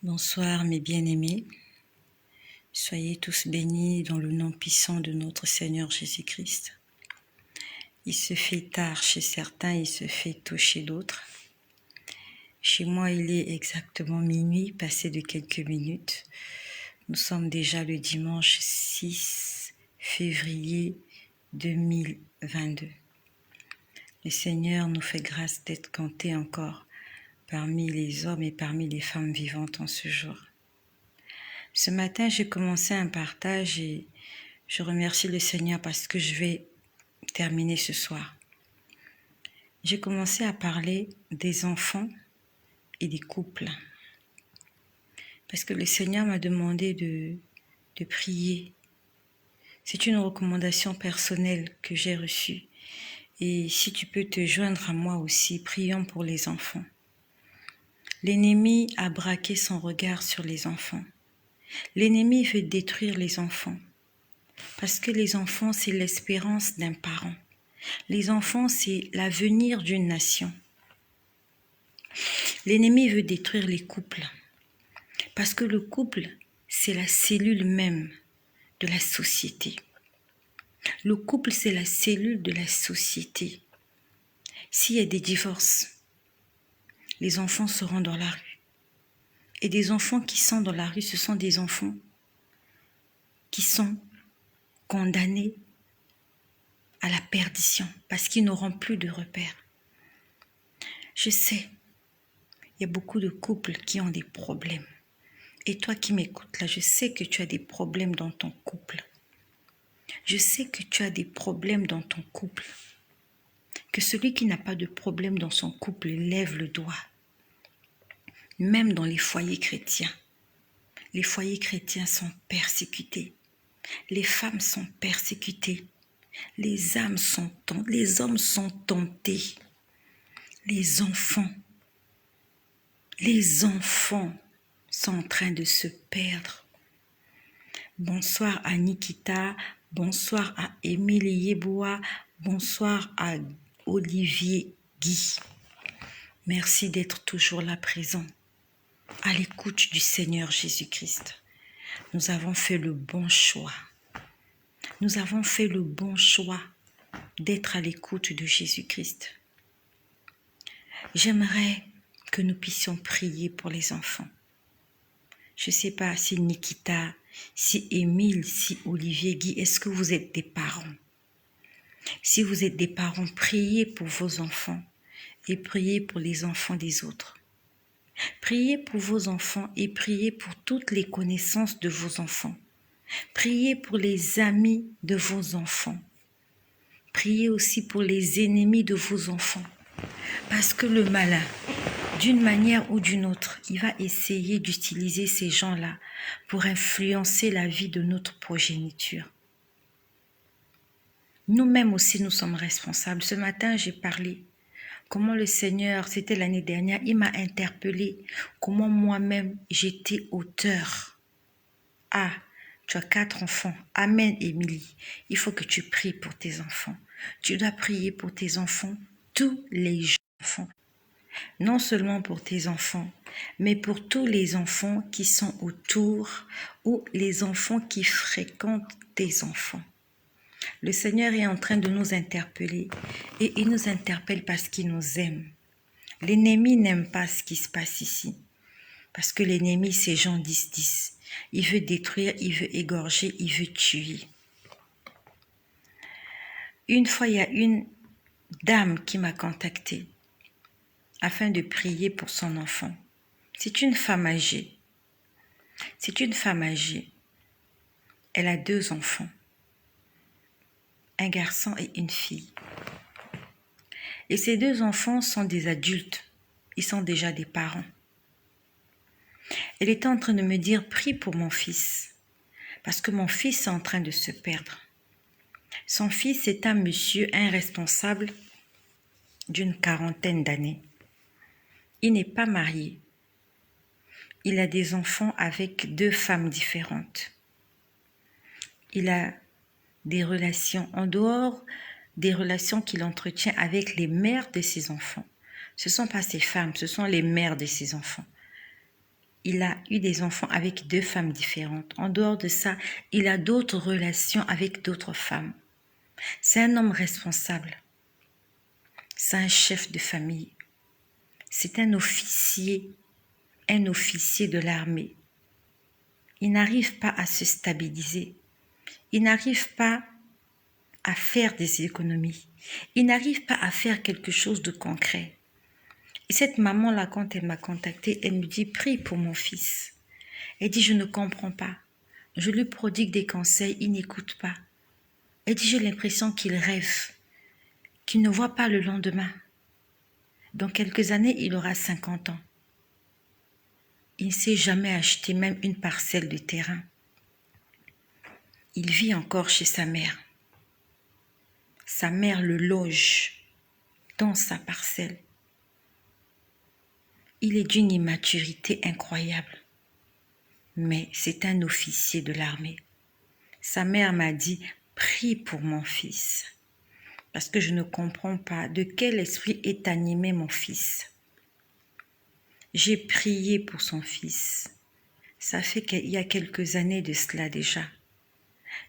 Bonsoir mes bien-aimés, soyez tous bénis dans le nom puissant de notre Seigneur Jésus-Christ. Il se fait tard chez certains, il se fait tôt chez d'autres. Chez moi, il est exactement minuit, passé de quelques minutes. Nous sommes déjà le dimanche 6 février 2022. Le Seigneur nous fait grâce d'être comptés encore parmi les hommes et parmi les femmes vivantes en ce jour. Ce matin, j'ai commencé un partage et je remercie le Seigneur parce que je vais terminer ce soir. J'ai commencé à parler des enfants et des couples. Parce que le Seigneur m'a demandé de prier. C'est une recommandation personnelle que j'ai reçue. Et si tu peux te joindre à moi aussi, prions pour les enfants. L'ennemi a braqué son regard sur les enfants. L'ennemi veut détruire les enfants. Parce que les enfants, c'est l'espérance d'un parent. Les enfants, c'est l'avenir d'une nation. L'ennemi veut détruire les couples. Parce que le couple, c'est la cellule même de la société. Le couple, c'est la cellule de la société. S'il y a des divorces, les enfants seront dans la rue. Et des enfants qui sont dans la rue, ce sont des enfants qui sont condamnés à la perdition parce qu'ils n'auront plus de repères. Je sais, il y a beaucoup de couples qui ont des problèmes. Et toi qui m'écoutes là, je sais que tu as des problèmes dans ton couple. Je sais que tu as des problèmes dans ton couple. Que celui qui n'a pas de problème dans son couple lève le doigt. Même dans les foyers chrétiens. Les foyers chrétiens sont persécutés. Les femmes sont persécutées. Les hommes sont tentés. Les enfants sont en train de se perdre. Bonsoir à Nikita, bonsoir à Émilie Yeboa, bonsoir à Olivier Guy. Merci d'être toujours là présent, à l'écoute du Seigneur Jésus-Christ. Nous avons fait le bon choix. Nous avons fait le bon choix d'être à l'écoute de Jésus-Christ. J'aimerais que nous puissions prier pour les enfants. Je ne sais pas si Nikita, si Émile, si Olivier Guy, est-ce que vous êtes des parents? Si vous êtes des parents, priez pour vos enfants et priez pour les enfants des autres. Priez pour vos enfants et priez pour toutes les connaissances de vos enfants. Priez pour les amis de vos enfants. Priez aussi pour les ennemis de vos enfants. Parce que le malin, d'une manière ou d'une autre, il va essayer d'utiliser ces gens-là pour influencer la vie de notre progéniture. Nous-mêmes aussi, nous sommes responsables. Ce matin, j'ai parlé comment le Seigneur, c'était l'année dernière, il m'a interpellé, comment moi-même j'étais auteur. Ah, tu as 4 enfants. Amen, Émilie. Il faut que tu pries pour tes enfants. Tu dois prier pour tes enfants, tous les enfants. Non seulement pour tes enfants, mais pour tous les enfants qui sont autour ou les enfants qui fréquentent tes enfants. Le Seigneur est en train de nous interpeller et il nous interpelle parce qu'il nous aime. L'ennemi n'aime pas ce qui se passe ici parce que l'ennemi c'est Jean 10:10. Il veut détruire, il veut égorger, il veut tuer. Une fois, il y a une dame qui m'a contactée afin de prier pour son enfant. C'est une femme âgée. Elle a 2 enfants, un garçon et une fille. Et ces 2 enfants sont des adultes. Ils sont déjà des parents. Elle était en train de me dire, prie pour mon fils, parce que mon fils est en train de se perdre. Son fils est un monsieur, un responsable d'une 40aine d'années. Il n'est pas marié. Il a des enfants avec 2 femmes différentes. Il a des relations en dehors des relations qu'il entretient avec les mères de ses enfants. Ce ne sont pas ses femmes, ce sont les mères de ses enfants. il a eu des enfants avec 2 femmes différentes. En dehors de ça, il a d'autres relations avec d'autres femmes. C'est un homme responsable. C'est un chef de famille. C'est un officier de l'armée. Il n'arrive pas à se stabiliser. Il n'arrive pas à faire des économies. Il n'arrive pas à faire quelque chose de concret. Et cette maman-là, quand elle m'a contactée, elle me dit, prie pour mon fils. Elle dit, je ne comprends pas. Je lui prodigue des conseils, il n'écoute pas. Elle dit, j'ai l'impression qu'il rêve, qu'il ne voit pas le lendemain. Dans quelques années, il aura 50 ans. Il ne s'est jamais acheté même une parcelle de terrain. Il vit encore chez sa mère. Sa mère le loge dans sa parcelle. Il est d'une immaturité incroyable. Mais c'est un officier de l'armée. Sa mère m'a dit, prie pour mon fils. Parce que je ne comprends pas de quel esprit est animé mon fils. J'ai prié pour son fils. Ça fait qu'il y a quelques années de cela déjà.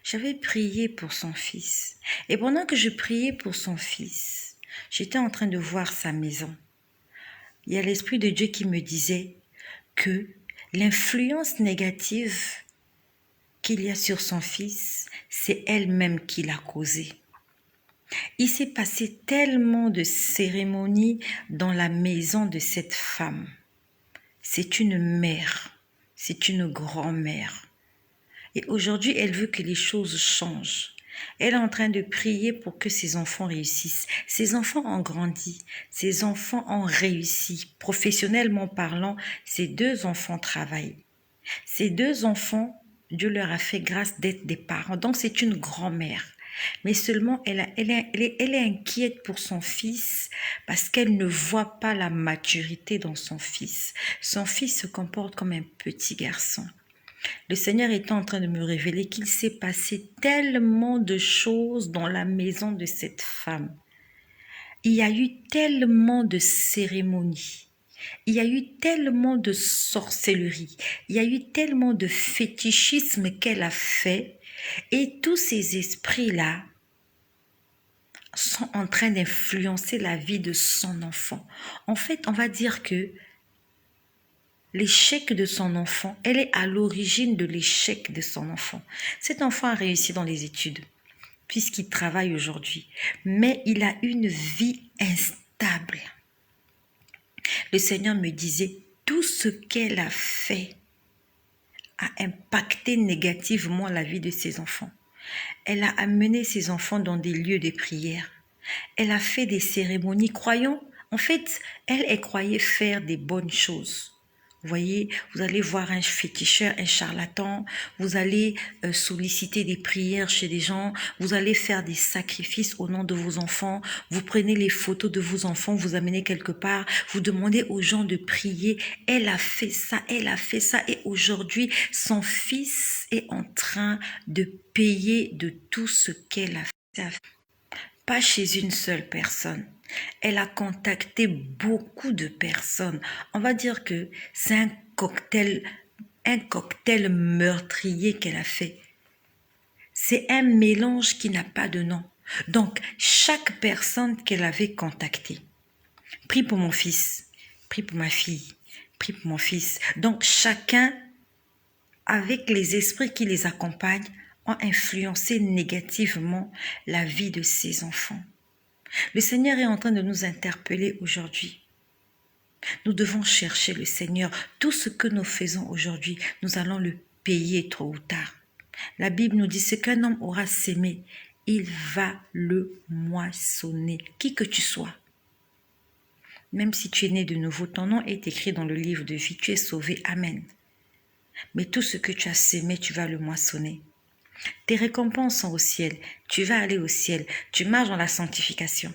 J'avais prié pour son fils. Et pendant que je priais pour son fils, j'étais en train de voir sa maison. Il y a l'Esprit de Dieu qui me disait que l'influence négative qu'il y a sur son fils, c'est elle-même qui l'a causée. Il s'est passé tellement de cérémonies dans la maison de cette femme. C'est une mère, c'est une grand-mère. Et aujourd'hui, elle veut que les choses changent. Elle est en train de prier pour que ses enfants réussissent. Ses enfants ont grandi, ses enfants ont réussi. Professionnellement parlant, ses 2 enfants travaillent. Ces 2 enfants, Dieu leur a fait grâce d'être des parents. Donc c'est une grand-mère. Mais seulement elle est inquiète pour son fils parce qu'elle ne voit pas la maturité dans son fils. Son fils se comporte comme un petit garçon. Le Seigneur est en train de me révéler qu'il s'est passé tellement de choses dans la maison de cette femme. Il y a eu tellement de cérémonies. Il y a eu tellement de sorcellerie. Il y a eu tellement de fétichisme qu'elle a fait. Et tous ces esprits-là sont en train d'influencer la vie de son enfant. En fait, on va dire que l'échec de son enfant, elle est à l'origine de l'échec de son enfant. Cet enfant a réussi dans les études, puisqu'il travaille aujourd'hui, mais il a une vie instable. Le Seigneur me disait, tout ce qu'elle a fait a impacté négativement la vie de ses enfants. Elle a amené ses enfants dans des lieux de prière. Elle a fait des cérémonies croyant. En fait, elle croyait faire des bonnes choses. Vous voyez, vous allez voir un féticheur, un charlatan, vous allez solliciter des prières chez des gens, vous allez faire des sacrifices au nom de vos enfants, vous prenez les photos de vos enfants, vous amenez quelque part, vous demandez aux gens de prier. Elle a fait ça, et aujourd'hui, son fils est en train de payer de tout ce qu'elle a fait. Pas chez une seule personne. Elle a contacté beaucoup de personnes. On va dire que c'est un cocktail meurtrier qu'elle a fait. C'est un mélange qui n'a pas de nom. Donc, chaque personne qu'elle avait contactée, prie pour mon fils, prie pour ma fille, prie pour mon fils. Donc, chacun, avec les esprits qui les accompagnent, ont influencé négativement la vie de ses enfants. Le Seigneur est en train de nous interpeller aujourd'hui. Nous devons chercher le Seigneur. Tout ce que nous faisons aujourd'hui, nous allons le payer tôt ou tard. La Bible nous dit, ce qu'un homme aura sémé, il va le moissonner, qui que tu sois. Même si tu es né de nouveau, ton nom est écrit dans le livre de vie, tu es sauvé. Amen. Mais tout ce que tu as sémé, tu vas le moissonner. Tes récompenses sont au ciel. Tu vas aller au ciel. Tu marches dans la sanctification.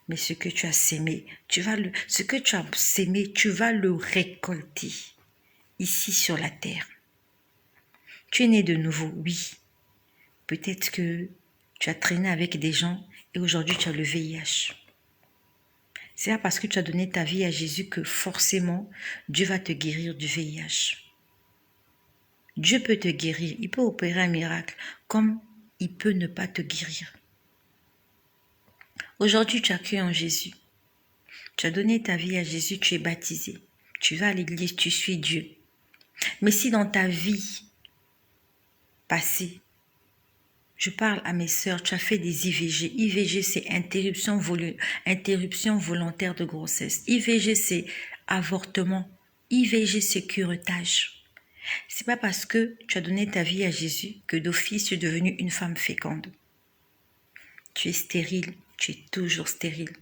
Mais ce que tu as sémé, tu vas le récolter ici sur la terre. Tu es né de nouveau, oui. Peut-être que tu as traîné avec des gens et aujourd'hui tu as le VIH. C'est pas parce que tu as donné ta vie à Jésus que forcément Dieu va te guérir du VIH. Dieu peut te guérir, il peut opérer un miracle, comme il peut ne pas te guérir. Aujourd'hui, tu as cru en Jésus. Tu as donné ta vie à Jésus, tu es baptisé. Tu vas à l'église, tu suis Dieu. Mais si dans ta vie passée, je parle à mes sœurs, tu as fait des IVG. IVG, c'est interruption volontaire de grossesse. IVG, c'est avortement. IVG, c'est curettage. C'est pas parce que tu as donné ta vie à Jésus que d'office tu es devenue une femme féconde. Tu es stérile, tu es toujours stérile.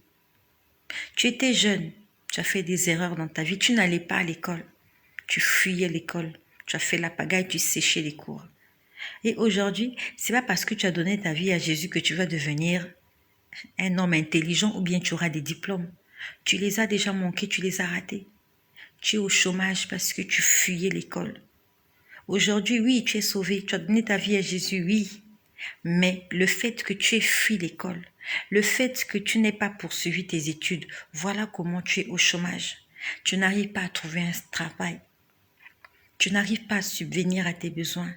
Tu étais jeune, tu as fait des erreurs dans ta vie, tu n'allais pas à l'école. Tu fuyais l'école, tu as fait la pagaille, tu séchais les cours. Et aujourd'hui, c'est pas parce que tu as donné ta vie à Jésus que tu vas devenir un homme intelligent ou bien tu auras des diplômes. Tu les as déjà manqués, tu les as ratés. Tu es au chômage parce que tu fuyais l'école. Aujourd'hui, oui, tu es sauvé, tu as donné ta vie à Jésus, oui. Mais le fait que tu aies fui l'école, le fait que tu n'aies pas poursuivi tes études, voilà comment tu es au chômage. Tu n'arrives pas à trouver un travail. Tu n'arrives pas à subvenir à tes besoins.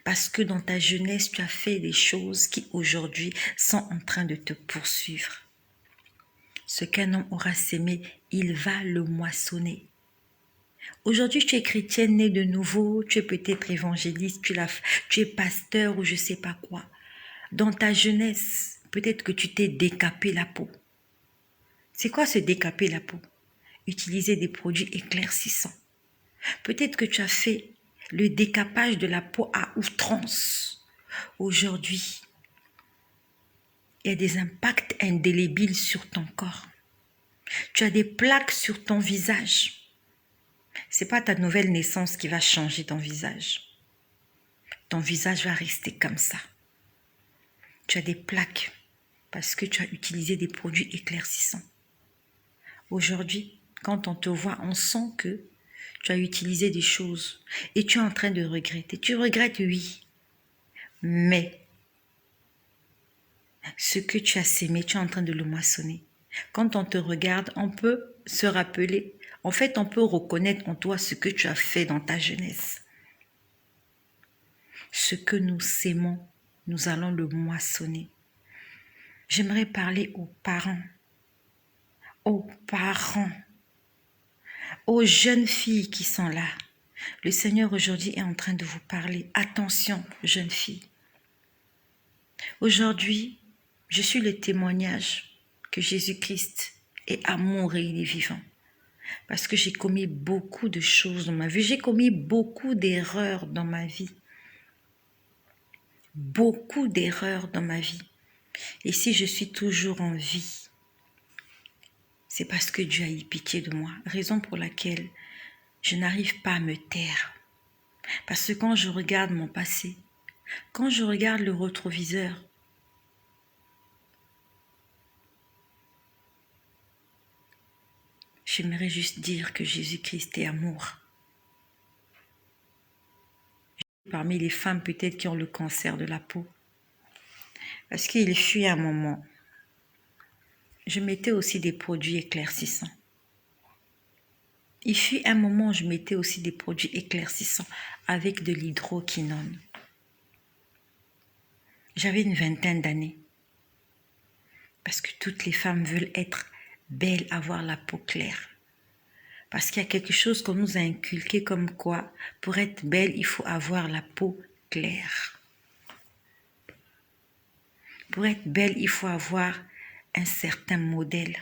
Parce que dans ta jeunesse, tu as fait des choses qui aujourd'hui sont en train de te poursuivre. Ce qu'un homme aura sémé, il va le moissonner. Aujourd'hui, tu es chrétienne née de nouveau, tu es peut-être évangéliste, tu es pasteur ou je ne sais pas quoi. Dans ta jeunesse, peut-être que tu t'es décapé la peau. C'est quoi se décaper la peau? Utiliser des produits éclaircissants. Peut-être que tu as fait le décapage de la peau à outrance. Aujourd'hui, il y a des impacts indélébiles sur ton corps. Tu as des plaques sur ton visage. Ce n'est pas ta nouvelle naissance qui va changer ton visage. Ton visage va rester comme ça. Tu as des plaques parce que tu as utilisé des produits éclaircissants. Aujourd'hui, quand on te voit, on sent que tu as utilisé des choses et tu es en train de regretter. Tu regrettes, oui, mais ce que tu as sémé, tu es en train de le moissonner. Quand on te regarde, on peut se rappeler, en fait, on peut reconnaître en toi ce que tu as fait dans ta jeunesse. Ce que nous sémons, nous allons le moissonner. J'aimerais parler aux parents, aux jeunes filles qui sont là. Le Seigneur aujourd'hui est en train de vous parler. Attention, jeunes filles. Aujourd'hui, je suis le témoignage que Jésus-Christ est amour et il est vivant. Parce que j'ai commis beaucoup de choses dans ma vie. J'ai commis beaucoup d'erreurs dans ma vie. Beaucoup d'erreurs dans ma vie. Et si je suis toujours en vie, c'est parce que Dieu a eu pitié de moi. Raison pour laquelle je n'arrive pas à me taire. Parce que quand je regarde mon passé, quand je regarde le rétroviseur, j'aimerais juste dire que Jésus-Christ est amour. Parmi les femmes peut-être qui ont le cancer de la peau. Parce qu'il fut un moment, je mettais aussi des produits éclaircissants. Il fut un moment où je mettais aussi des produits éclaircissants avec de l'hydroquinone. J'avais une vingtaine d'années. Parce que toutes les femmes veulent être belles, avoir la peau claire. Parce qu'il y a quelque chose qu'on nous a inculqué comme quoi, pour être belle, il faut avoir la peau claire. Pour être belle, il faut avoir un certain modèle.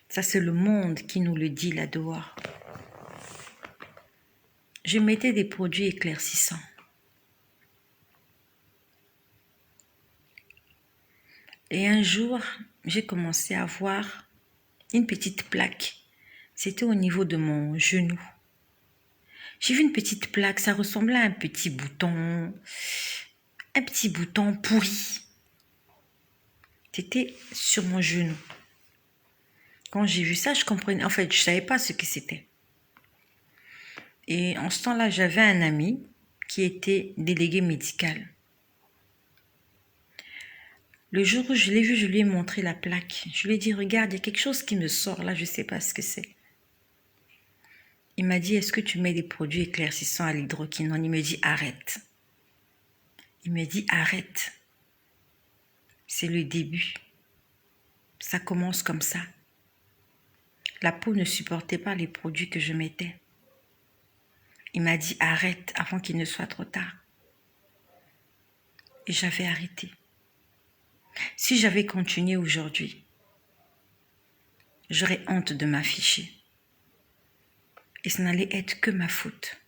Ça, c'est le monde qui nous le dit là dehors. Je mettais des produits éclaircissants. Et un jour, j'ai commencé à voir une petite plaque. C'était au niveau de mon genou. J'ai vu une petite plaque, ça ressemblait à un petit bouton pourri. C'était sur mon genou. Quand j'ai vu ça, je comprenais. En fait, je ne savais pas ce que c'était. Et en ce temps-là, j'avais un ami qui était délégué médical. Le jour où je l'ai vu, je lui ai montré la plaque. Je lui ai dit, regarde, il y a quelque chose qui me sort là, je ne sais pas ce que c'est. Il m'a dit, est-ce que tu mets des produits éclaircissants à l'hydroquinone? Il me dit, arrête. Il me dit, arrête. C'est le début. Ça commence comme ça. La peau ne supportait pas les produits que je mettais. Il m'a dit, arrête avant qu'il ne soit trop tard. Et j'avais arrêté. Si j'avais continué aujourd'hui, j'aurais honte de m'afficher. Et ça n'allait être que ma faute.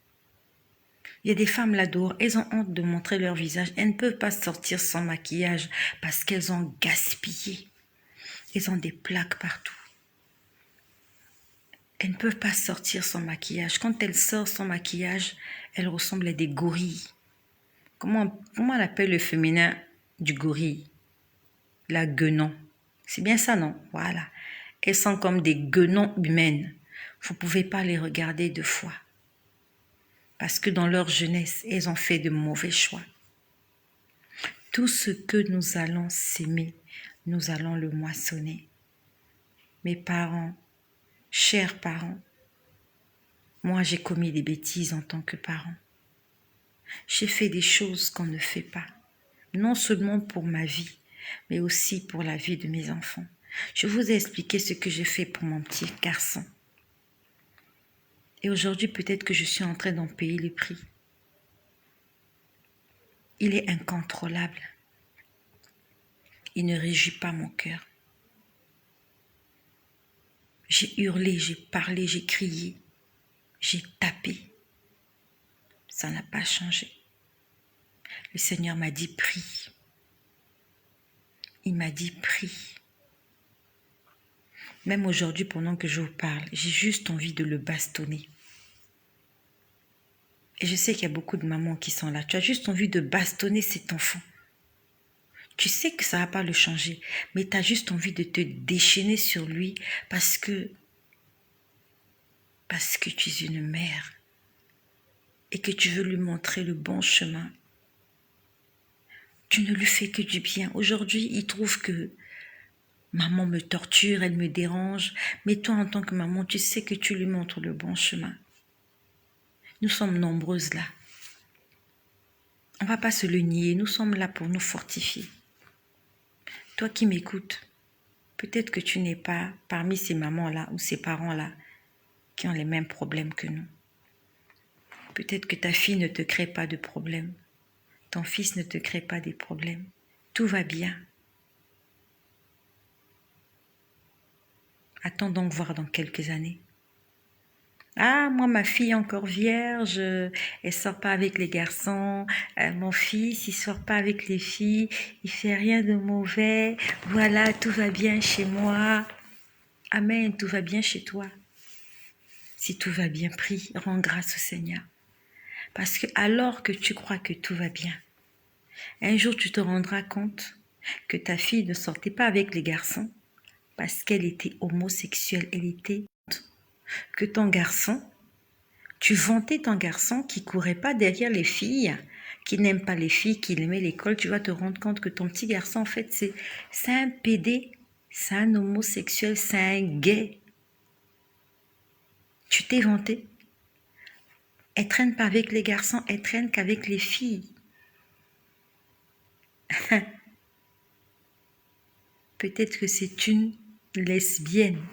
Il y a des femmes là-dehors, elles ont honte de montrer leur visage. Elles ne peuvent pas sortir sans maquillage parce qu'elles ont gaspillé. Elles ont des plaques partout. Elles ne peuvent pas sortir sans maquillage. Quand elles sortent sans maquillage, elles ressemblent à des gorilles. Comment on appelle le féminin du gorille? La guenon. C'est bien ça, non? Voilà. Elles sont comme des guenons humaines. Vous ne pouvez pas les regarder deux fois. Parce que dans leur jeunesse, elles ont fait de mauvais choix. Tout ce que nous allons s'aimer, nous allons le moissonner. Mes parents, chers parents, moi j'ai commis des bêtises en tant que parent. J'ai fait des choses qu'on ne fait pas, non seulement pour ma vie, mais aussi pour la vie de mes enfants. Je vous ai expliqué ce que j'ai fait pour mon petit garçon. Et aujourd'hui, peut-être que je suis en train d'en payer le prix. Il est incontrôlable. Il ne réjouit pas mon cœur. J'ai hurlé, j'ai parlé, j'ai crié, j'ai tapé. Ça n'a pas changé. Le Seigneur m'a dit prie. Il m'a dit prie. Même aujourd'hui, pendant que je vous parle, j'ai juste envie de le bastonner. Et je sais qu'il y a beaucoup de mamans qui sont là. Tu as juste envie de bastonner cet enfant. Tu sais que ça ne va pas le changer, mais tu as juste envie de te déchaîner sur lui parce que tu es une mère et que tu veux lui montrer le bon chemin. Tu ne lui fais que du bien. Aujourd'hui, il trouve que maman me torture, elle me dérange, mais toi en tant que maman, tu sais que tu lui montres le bon chemin. Nous sommes nombreuses là. On ne va pas se le nier, nous sommes là pour nous fortifier. Toi qui m'écoutes, peut-être que tu n'es pas parmi ces mamans-là ou ces parents-là qui ont les mêmes problèmes que nous. Peut-être que ta fille ne te crée pas de problème. Ton fils ne te crée pas des problèmes. Tout va bien. Attends donc voir dans quelques années. Ah, moi, ma fille est encore vierge, elle sort pas avec les garçons. Mon fils, il sort pas avec les filles, il fait rien de mauvais. Voilà, tout va bien chez moi. Amen, tout va bien chez toi. Si tout va bien, prie, rends grâce au Seigneur. Parce que alors que tu crois que tout va bien, un jour tu te rendras compte que ta fille ne sortait pas avec les garçons parce qu'elle était homosexuelle, que ton garçon, tu vantais ton garçon qui courait pas derrière les filles, qui n'aime pas les filles, qui aimait l'école, tu vas te rendre compte que ton petit garçon, en fait, c'est un pédé, c'est un homosexuel, c'est un gay. Tu t'es vanté. Elle traîne pas avec les garçons, elle traîne qu'avec les filles. Peut-être que c'est une lesbienne.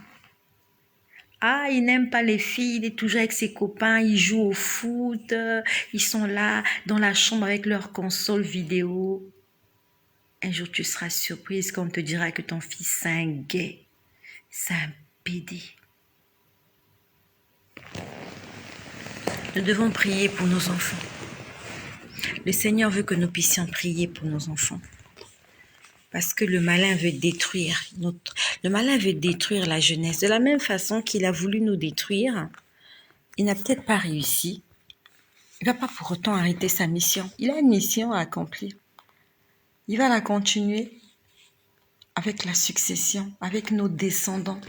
Ah, il n'aime pas les filles, il est toujours avec ses copains, ils jouent au foot, ils sont là dans la chambre avec leur console vidéo. Un jour, tu seras surprise quand on te dira que ton fils, c'est un gay, c'est un pédé. Nous devons prier pour nos enfants. Le Seigneur veut que nous puissions prier pour nos enfants. Parce que le malin veut détruire le malin veut détruire la jeunesse. De la même façon qu'il a voulu nous détruire, il n'a peut-être pas réussi. Il ne va pas pour autant arrêter sa mission. Il a une mission à accomplir. Il va la continuer avec la succession, avec nos descendants.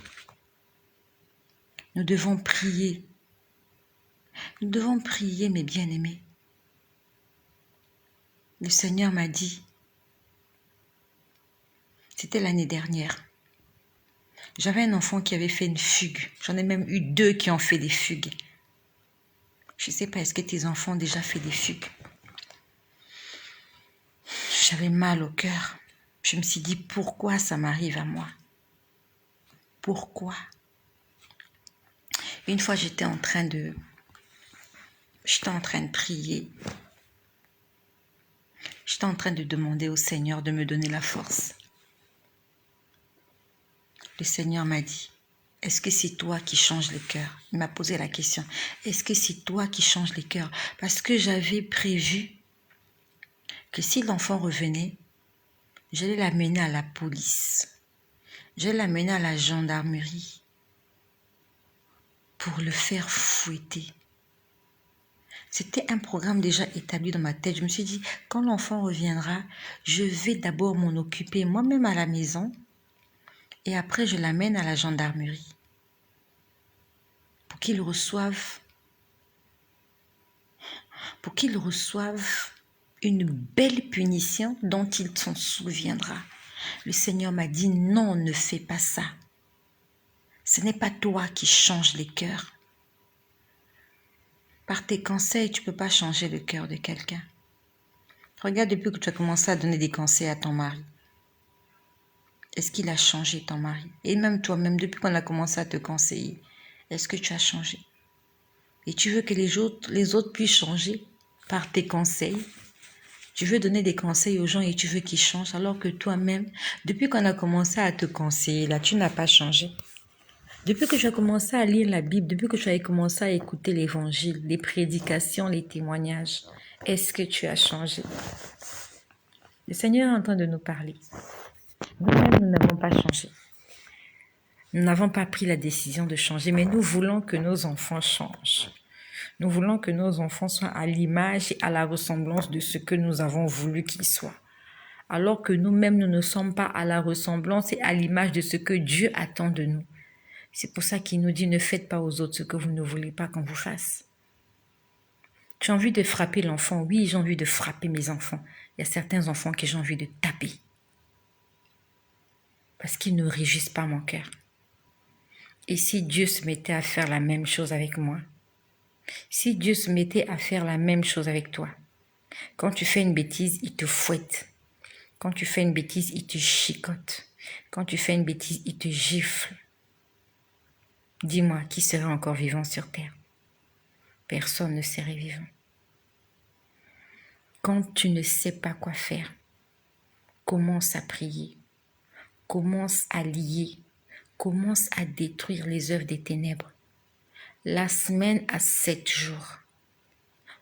Nous devons prier. Nous devons prier, mes bien-aimés. Le Seigneur m'a dit, C'était l'année dernière. J'avais un enfant qui avait fait une fugue. J'en ai même eu 2 qui ont fait des fugues. Je ne sais pas, est-ce que tes enfants ont déjà fait des fugues? J'avais mal au cœur. Je me suis dit, pourquoi ça m'arrive à moi? Pourquoi? Une fois, j'étais en train de prier. J'étais en train de demander au Seigneur de me donner la force. Le Seigneur m'a dit, est-ce que c'est toi qui changes le cœur? Il m'a posé la question, est-ce que c'est toi qui changes les cœurs? Parce que j'avais prévu que si l'enfant revenait, j'allais l'amener à la police. J'allais l'amener à la gendarmerie pour le faire fouetter. C'était un programme déjà établi dans ma tête. Je me suis dit, quand l'enfant reviendra, je vais d'abord m'en occuper moi-même à la maison et après je l'amène à la gendarmerie pour qu'il reçoive une belle punition dont il s'en souviendra. Le Seigneur m'a dit, non, ne fais pas ça. Ce n'est pas toi qui changes les cœurs. Par tes conseils, tu ne peux pas changer le cœur de quelqu'un. Regarde depuis que tu as commencé à donner des conseils à ton mari. Est-ce qu'il a changé ton mari? Et même toi-même, depuis qu'on a commencé à te conseiller, est-ce que tu as changé? Et tu veux que les autres puissent changer par tes conseils? Tu veux donner des conseils aux gens et tu veux qu'ils changent alors que toi-même, depuis qu'on a commencé à te conseiller, là, tu n'as pas changé. Depuis que tu as commencé à lire la Bible, depuis que tu as commencé à écouter l'évangile, les prédications, les témoignages, est-ce que tu as changé? Le Seigneur est en train de nous parler. Nous-mêmes, nous n'avons pas changé. Nous n'avons pas pris la décision de changer, mais nous voulons que nos enfants changent. Nous voulons que nos enfants soient à l'image et à la ressemblance de ce que nous avons voulu qu'ils soient. Alors que nous-mêmes, nous ne sommes pas à la ressemblance et à l'image de ce que Dieu attend de nous. C'est pour ça qu'il nous dit, ne faites pas aux autres ce que vous ne voulez pas qu'on vous fasse. Tu as envie de frapper l'enfant? Oui, j'ai envie de frapper mes enfants. Il y a certains enfants que j'ai envie de taper. Parce qu'ils ne réjouissent pas mon cœur. Et si Dieu se mettait à faire la même chose avec moi? Si Dieu se mettait à faire la même chose avec toi? Quand tu fais une bêtise, il te fouette. Quand tu fais une bêtise, il te chicote. Quand tu fais une bêtise, il te gifle. Dis-moi, qui serait encore vivant sur terre? Personne ne serait vivant. Quand tu ne sais pas quoi faire, commence à prier. Commence à lier. Commence à détruire les œuvres des ténèbres. La semaine a 7 jours.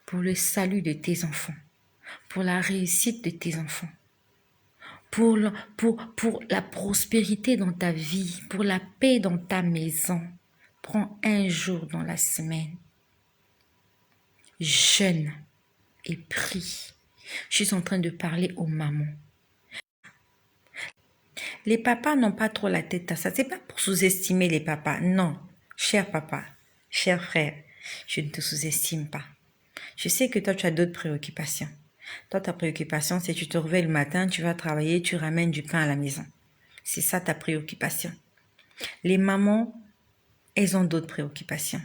Pour le salut de tes enfants. Pour la réussite de tes enfants. Pour la prospérité dans ta vie. Pour la paix dans ta maison. Prends un jour dans la semaine. Jeûne et prie. Je suis en train de parler aux mamans. Les papas n'ont pas trop la tête à ça. C'est pas pour sous-estimer les papas. Non, cher papa, cher frère, je ne te sous-estime pas. Je sais que toi, tu as d'autres préoccupations. Toi, ta préoccupation, c'est que tu te réveilles le matin, tu vas travailler, tu ramènes du pain à la maison. C'est ça ta préoccupation. Les mamans, elles ont d'autres préoccupations.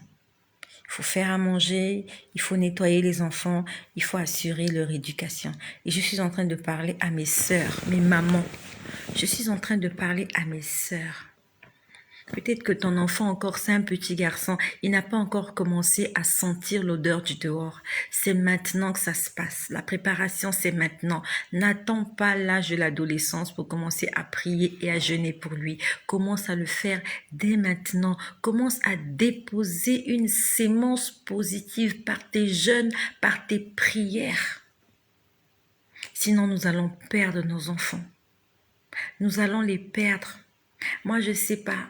Il faut faire à manger, il faut nettoyer les enfants, il faut assurer leur éducation. Et je suis en train de parler à mes sœurs, mes mamans. Je suis en train de parler à mes sœurs. Peut-être que ton enfant encore, c'est un petit garçon. Il n'a pas encore commencé à sentir l'odeur du dehors. C'est maintenant que ça se passe. La préparation, c'est maintenant. N'attends pas l'âge de l'adolescence pour commencer à prier et à jeûner pour lui. Commence à le faire dès maintenant. Commence à déposer une sémence positive par tes jeûnes, par tes prières. Sinon, nous allons perdre nos enfants. Nous allons les perdre. Moi, je ne sais pas.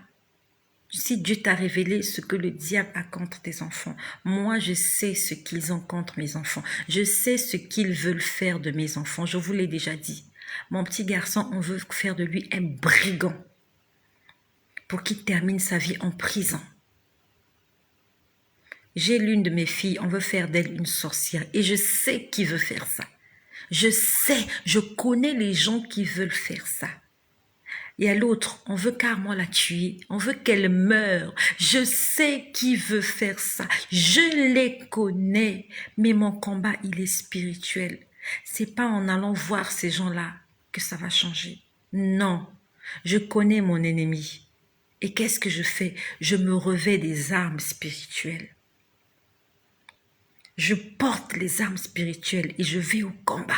Si Dieu t'a révélé ce que le diable a contre tes enfants, moi je sais ce qu'ils ont contre mes enfants. Je sais ce qu'ils veulent faire de mes enfants. Je vous l'ai déjà dit. Mon petit garçon, on veut faire de lui un brigand pour qu'il termine sa vie en prison. J'ai l'une de mes filles, on veut faire d'elle une sorcière et je sais qui veut faire ça. Je sais, je connais les gens qui veulent faire ça. Et à l'autre, on veut carrément la tuer. On veut qu'elle meure. Je sais qui veut faire ça. Je les connais. Mais mon combat, il est spirituel. C'est pas en allant voir ces gens-là que ça va changer. Non. Je connais mon ennemi. Et qu'est-ce que je fais? Je me revêts des armes spirituelles. Je porte les armes spirituelles et je vais au combat.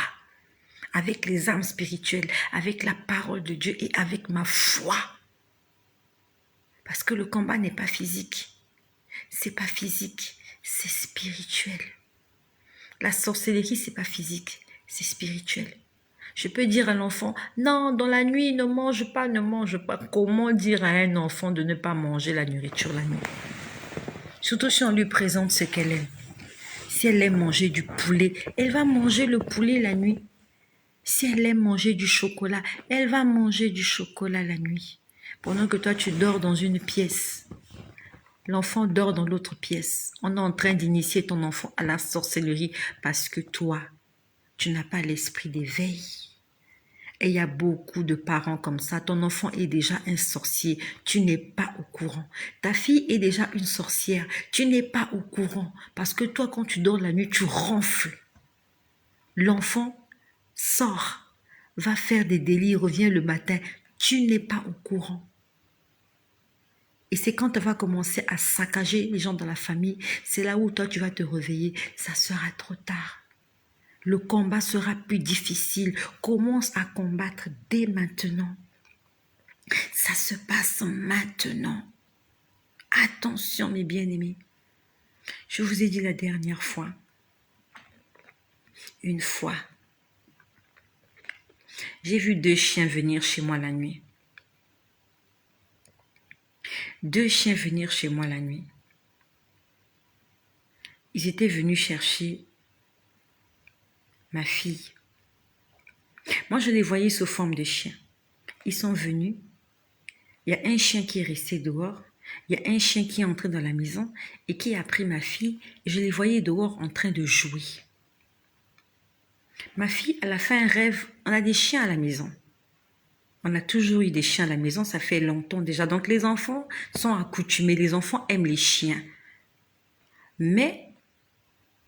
Avec les armes spirituelles, avec la parole de Dieu et avec ma foi. Parce que le combat n'est pas physique. C'est pas physique, c'est spirituel. La sorcellerie, c'est pas physique, c'est spirituel. Je peux dire à l'enfant, non, dans la nuit, ne mange pas, ne mange pas. Comment dire à un enfant de ne pas manger la nourriture la nuit? Surtout si on lui présente ce qu'elle aime. Si elle aime manger du poulet, elle va manger le poulet la nuit. Si elle aime manger du chocolat, elle va manger du chocolat la nuit. Pendant que toi, tu dors dans une pièce. L'enfant dort dans l'autre pièce. On est en train d'initier ton enfant à la sorcellerie parce que toi, tu n'as pas l'esprit d'éveil. Et il y a beaucoup de parents comme ça. Ton enfant est déjà un sorcier. Tu n'es pas au courant. Ta fille est déjà une sorcière. Tu n'es pas au courant. Parce que toi, quand tu dors la nuit, tu ronfles. L'enfant sort, va faire des délires, revient le matin, tu n'es pas au courant. Et c'est quand tu vas commencer à saccager les gens dans la famille, c'est là où toi tu vas te réveiller, ça sera trop tard. Le combat sera plus difficile, commence à combattre dès maintenant. Ça se passe maintenant. Attention mes bien-aimés. Je vous ai dit la dernière fois, une fois, j'ai vu 2 chiens venir chez moi la nuit. 2 chiens venir chez moi la nuit. Ils étaient venus chercher ma fille. Moi, je les voyais sous forme de chiens. Ils sont venus. Il y a un chien qui est resté dehors. Il y a un chien qui est entré dans la maison et qui a pris ma fille. Et je les voyais dehors en train de jouer. Ma fille, elle a fait un rêve. On a des chiens à la maison. On a toujours eu des chiens à la maison, ça fait longtemps déjà. Donc les enfants sont accoutumés, les enfants aiment les chiens. Mais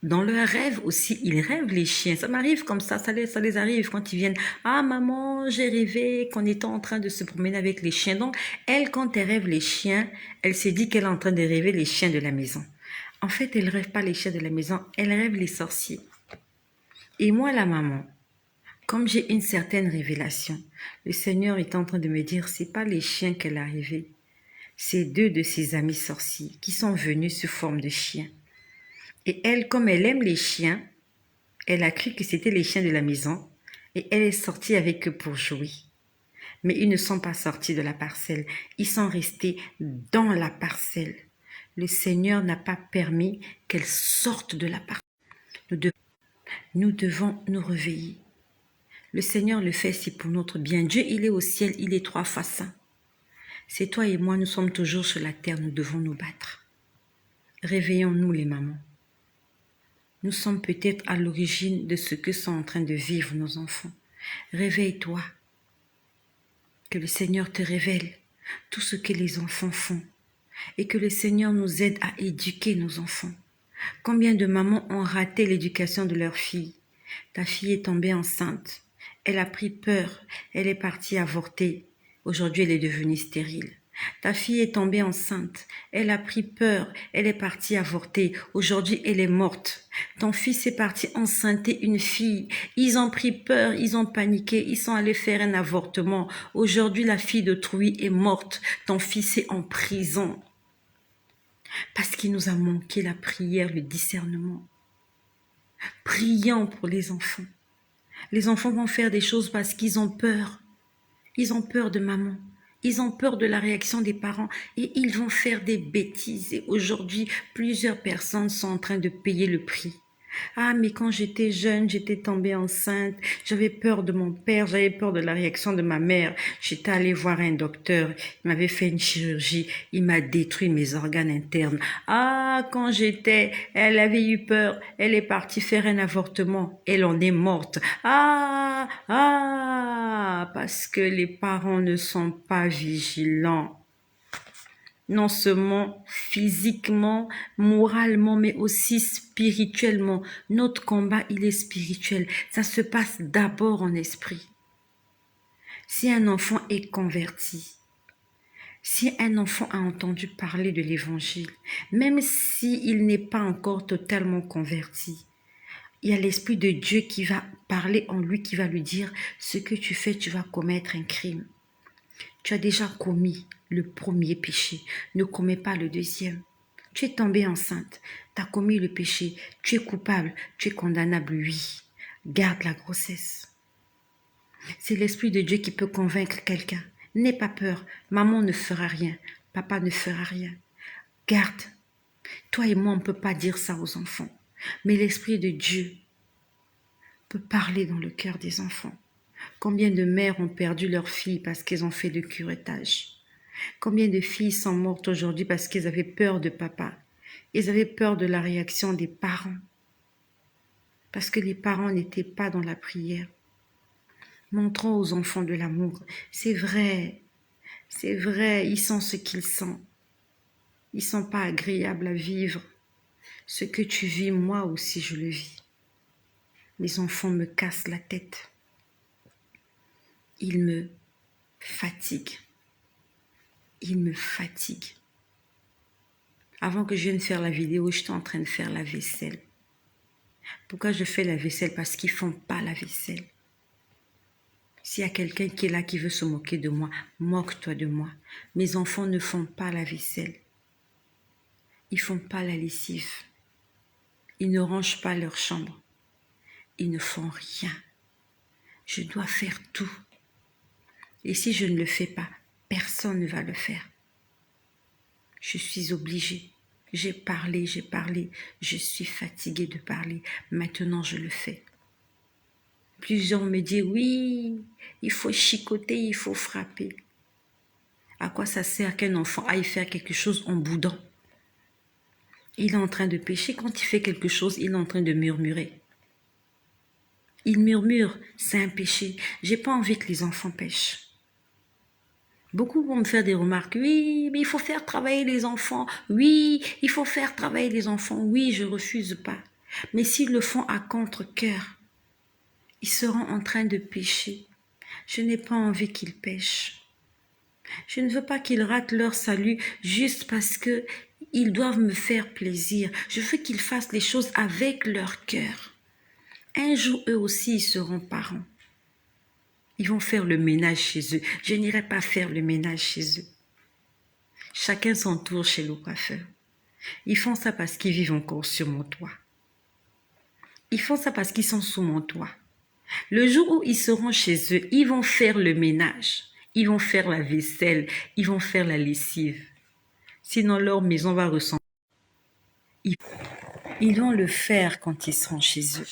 dans leurs rêves aussi, ils rêvent les chiens. Ça m'arrive comme ça les arrive quand ils viennent. Ah maman, j'ai rêvé qu'on était en train de se promener avec les chiens. Donc elle, quand elle rêve les chiens, elle se dit qu'elle est en train de rêver les chiens de la maison. En fait, elle ne rêve pas les chiens de la maison, elle rêve les sorciers. Et moi, la maman, comme j'ai une certaine révélation, le Seigneur est en train de me dire, c'est pas les chiens qu'elle a rêvé, c'est 2 de ses amis sorciers qui sont venus sous forme de chiens. Et elle, comme elle aime les chiens, elle a cru que c'était les chiens de la maison et elle est sortie avec eux pour jouer. Mais ils ne sont pas sortis de la parcelle, ils sont restés dans la parcelle. Le Seigneur n'a pas permis qu'elles sortent de la parcelle. Nous devons nous réveiller. Le Seigneur le fait, c'est pour notre bien. Dieu, il est au ciel, il est 3 fois saint. C'est toi et moi, nous sommes toujours sur la terre, nous devons nous battre. Réveillons-nous les mamans. Nous sommes peut-être à l'origine de ce que sont en train de vivre nos enfants. Réveille-toi. Que le Seigneur te révèle tout ce que les enfants font. Et que le Seigneur nous aide à éduquer nos enfants. Combien de mamans ont raté l'éducation de leur fille? Ta fille est tombée enceinte. Elle a pris peur, elle est partie avorter. Aujourd'hui, elle est devenue stérile. Ta fille est tombée enceinte, elle a pris peur, elle est partie avorter. Aujourd'hui, elle est morte. Ton fils est parti enceinte une fille. Ils ont pris peur, ils ont paniqué, ils sont allés faire un avortement. Aujourd'hui, la fille d'autrui est morte. Ton fils est en prison. Parce qu'il nous a manqué la prière, le discernement. Prions pour les enfants. Les enfants vont faire des choses parce qu'ils ont peur. Ils ont peur de maman. Ils ont peur de la réaction des parents et ils vont faire des bêtises. Et aujourd'hui, plusieurs personnes sont en train de payer le prix. Ah, mais quand j'étais jeune, j'étais tombée enceinte, j'avais peur de mon père, j'avais peur de la réaction de ma mère. J'étais allée voir un docteur, il m'avait fait une chirurgie, il m'a détruit mes organes internes. Ah, elle avait eu peur, elle est partie faire un avortement, elle en est morte. Parce que les parents ne sont pas vigilants. Non seulement physiquement, moralement, mais aussi spirituellement. Notre combat, il est spirituel. Ça se passe d'abord en esprit. Si un enfant est converti, si un enfant a entendu parler de l'évangile, même s'il n'est pas encore totalement converti, il y a l'Esprit de Dieu qui va parler en lui, qui va lui dire, ce que tu fais, tu vas commettre un crime. Tu as déjà commis le premier péché, ne commets pas le deuxième. Tu es tombée enceinte, tu as commis le péché, tu es coupable, tu es condamnable, oui. Garde la grossesse. C'est l'Esprit de Dieu qui peut convaincre quelqu'un. N'aie pas peur, maman ne fera rien, papa ne fera rien. Garde. Toi et moi, on ne peut pas dire ça aux enfants. Mais l'Esprit de Dieu peut parler dans le cœur des enfants. Combien de mères ont perdu leurs filles parce qu'elles ont fait le curettage? Combien de filles sont mortes aujourd'hui parce qu'elles avaient peur de papa? Elles avaient peur de la réaction des parents. Parce que les parents n'étaient pas dans la prière. Montrons aux enfants de l'amour. C'est vrai, ils sont ce qu'ils sont. Ils ne sont pas agréables à vivre. Ce que tu vis, moi aussi je le vis. Mes enfants me cassent la tête. Ils me fatiguent. Ils me fatiguent. Avant que je vienne faire la vidéo, j'étais en train de faire la vaisselle. Pourquoi je fais la vaisselle? Parce qu'ils ne font pas la vaisselle. S'il y a quelqu'un qui est là qui veut se moquer de moi, moque-toi de moi. Mes enfants ne font pas la vaisselle. Ils ne font pas la lessive. Ils ne rangent pas leur chambre. Ils ne font rien. Je dois faire tout. Et si je ne le fais pas, personne ne va le faire. Je suis obligée. J'ai parlé. Je suis fatiguée de parler. Maintenant, je le fais. Plusieurs me disent, oui, il faut chicoter, il faut frapper. À quoi ça sert qu'un enfant aille faire quelque chose en boudant? Il est en train de pécher. Quand il fait quelque chose, il est en train de murmurer. Il murmure, c'est un péché. J'ai pas envie que les enfants pêchent. Beaucoup vont me faire des remarques. Oui, mais il faut faire travailler les enfants. Oui, il faut faire travailler les enfants. Oui, je refuse pas. Mais s'ils le font à contre-cœur, ils seront en train de pécher. Je n'ai pas envie qu'ils pêchent. Je ne veux pas qu'ils ratent leur salut juste parce que ils doivent me faire plaisir. Je veux qu'ils fassent les choses avec leur cœur. Un jour, eux aussi, ils seront parents. Ils vont faire le ménage chez eux. Je n'irai pas faire le ménage chez eux. Chacun son tour chez le coiffeur. Ils font ça parce qu'ils vivent encore sur mon toit. Ils font ça parce qu'ils sont sous mon toit. Le jour où ils seront chez eux, ils vont faire le ménage. Ils vont faire la vaisselle. Ils vont faire la lessive. Sinon, leur maison va ressembler. Ils vont le faire quand ils seront chez eux.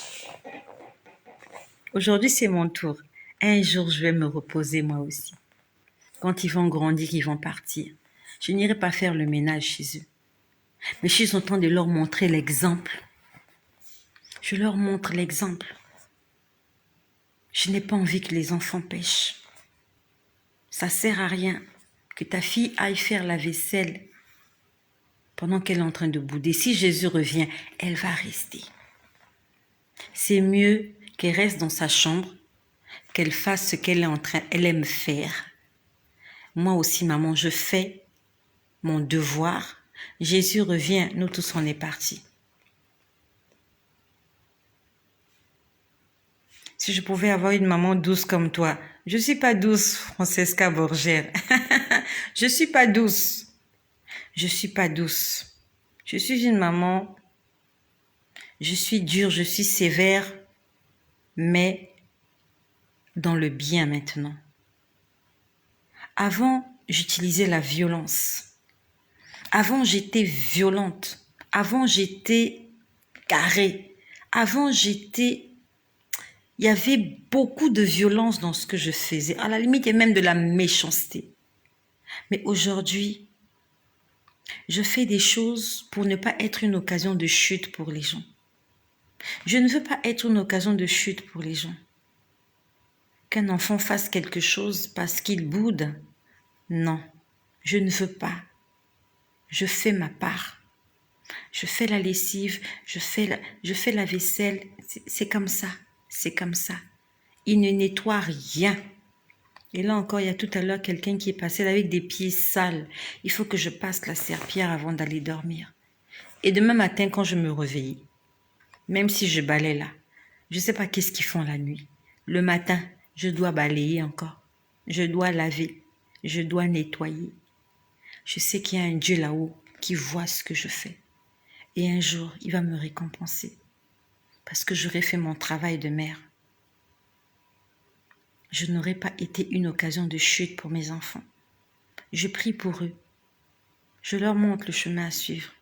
Aujourd'hui, c'est mon tour. Un jour, je vais me reposer moi aussi. Quand ils vont grandir, ils vont partir. Je n'irai pas faire le ménage chez eux. Mais je suis en train de leur montrer l'exemple. Je leur montre l'exemple. Je n'ai pas envie que les enfants pêchent. Ça sert à rien que ta fille aille faire la vaisselle pendant qu'elle est en train de bouder. Si Jésus revient, elle va rester. C'est mieux qu'elle reste dans sa chambre, qu'elle fasse ce elle aime faire. Moi aussi, maman, je fais mon devoir. Jésus revient, nous tous on est partis. Si je pouvais avoir une maman douce comme toi. Je ne suis pas douce, Francesca Borgère. Je ne suis pas douce. Je ne suis pas douce. Je suis une maman. Je suis dure, je suis sévère, mais dans le bien maintenant. Avant, j'utilisais la violence. Avant, j'étais violente. Avant, j'étais carrée. Avant, il y avait beaucoup de violence dans ce que je faisais. À la limite, il y a même de la méchanceté. Mais aujourd'hui, je fais des choses pour ne pas être une occasion de chute pour les gens. Je ne veux pas être une occasion de chute pour les gens. Qu'un enfant fasse quelque chose parce qu'il boude, non, je ne veux pas. Je fais ma part. Je fais la lessive, je fais la vaisselle. C'est comme ça, c'est comme ça. Il ne nettoie rien. Et là encore, il y a tout à l'heure quelqu'un qui est passé là avec des pieds sales. Il faut que je passe la serpillière avant d'aller dormir. Et demain matin, quand je me réveille, même si je balaye là, je ne sais pas qu'est-ce qu'ils font la nuit. Le matin, je dois balayer encore. Je dois laver. Je dois nettoyer. Je sais qu'il y a un Dieu là-haut qui voit ce que je fais. Et un jour, il va me récompenser. Parce que j'aurai fait mon travail de mère. Je n'aurais pas été une occasion de chute pour mes enfants. Je prie pour eux. Je leur montre le chemin à suivre.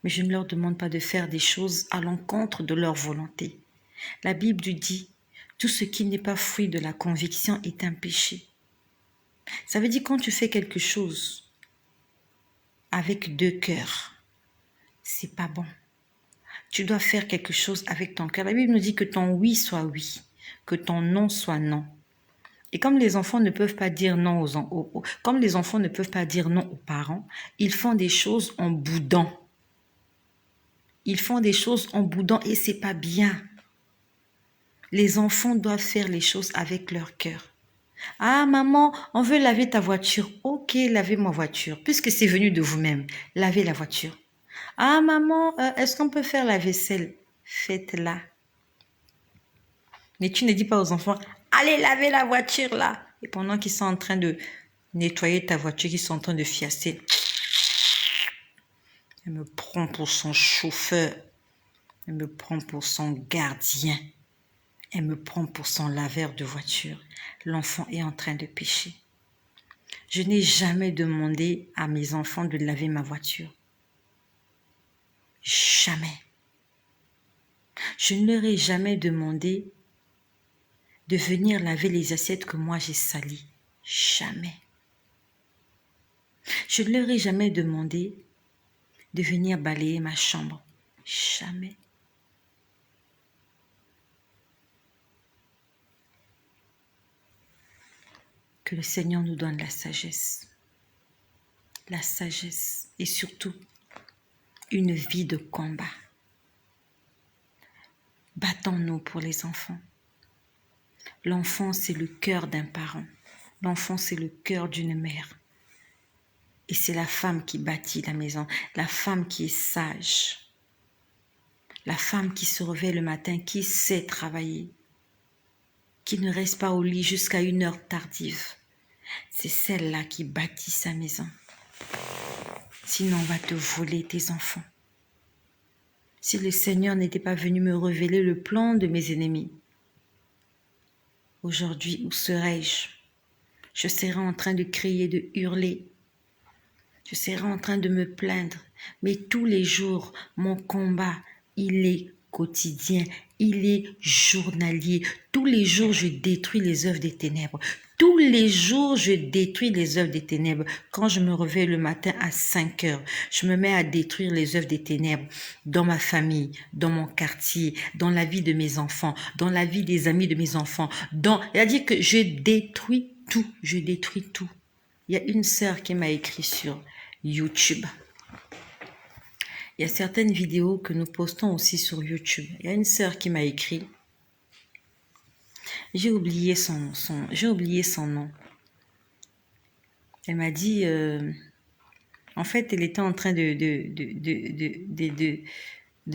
Mais je ne leur demande pas de faire des choses à l'encontre de leur volonté. La Bible dit, tout ce qui n'est pas fruit de la conviction est un péché. Ça veut dire quand tu fais quelque chose avec deux cœurs, c'est pas bon. Tu dois faire quelque chose avec ton cœur. La Bible nous dit que ton oui soit oui, que ton non soit non. Et comme les enfants ne peuvent pas dire non comme les enfants ne peuvent pas dire non aux parents, ils font des choses en boudant. Ils font des choses en boudant et c'est pas bien. Les enfants doivent faire les choses avec leur cœur. Ah maman, on veut laver ta voiture. Ok, lavez ma voiture. Puisque c'est venu de vous-même, lavez la voiture. Ah maman, est-ce qu'on peut faire la vaisselle? Faites-la. Mais tu ne dis pas aux enfants, allez laver la voiture là. Et pendant qu'ils sont en train de nettoyer ta voiture, qu'ils sont en train de fiasser, elle me prend pour son chauffeur. Elle me prend pour son gardien. Elle me prend pour son laveur de voiture. L'enfant est en train de pécher. Je n'ai jamais demandé à mes enfants de laver ma voiture. Jamais. Je ne leur ai jamais demandé de venir laver les assiettes que moi j'ai salies. Jamais. Je ne leur ai jamais demandé de venir balayer ma chambre. Jamais. Que le Seigneur nous donne la sagesse. La sagesse et surtout une vie de combat. Battons-nous pour les enfants. L'enfant, c'est le cœur d'un parent. L'enfant, c'est le cœur d'une mère. Et c'est la femme qui bâtit la maison, la femme qui est sage, la femme qui se réveille le matin, qui sait travailler, qui ne reste pas au lit jusqu'à une heure tardive. C'est celle-là qui bâtit sa maison. Sinon, on va te voler tes enfants. Si le Seigneur n'était pas venu me révéler le plan de mes ennemis, aujourd'hui, où serais-je? Je serais en train de crier, de hurler. Je serais en train de me plaindre. Mais tous les jours, mon combat, il est quotidien, il est journalier. Tous les jours, je détruis les œuvres des ténèbres. Tous les jours, je détruis les œuvres des ténèbres. Quand je me réveille le matin à 5 heures, je me mets à détruire les œuvres des ténèbres dans ma famille, dans mon quartier, dans la vie de mes enfants, dans la vie des amis de mes enfants. C'est-à-dire que je détruis tout, je détruis tout. Il y a une sœur qui m'a écrit sur YouTube. Il y a certaines vidéos que nous postons aussi sur YouTube. Il y a une sœur qui m'a écrit. J'ai oublié son nom. Elle m'a dit, en fait, elle était en train de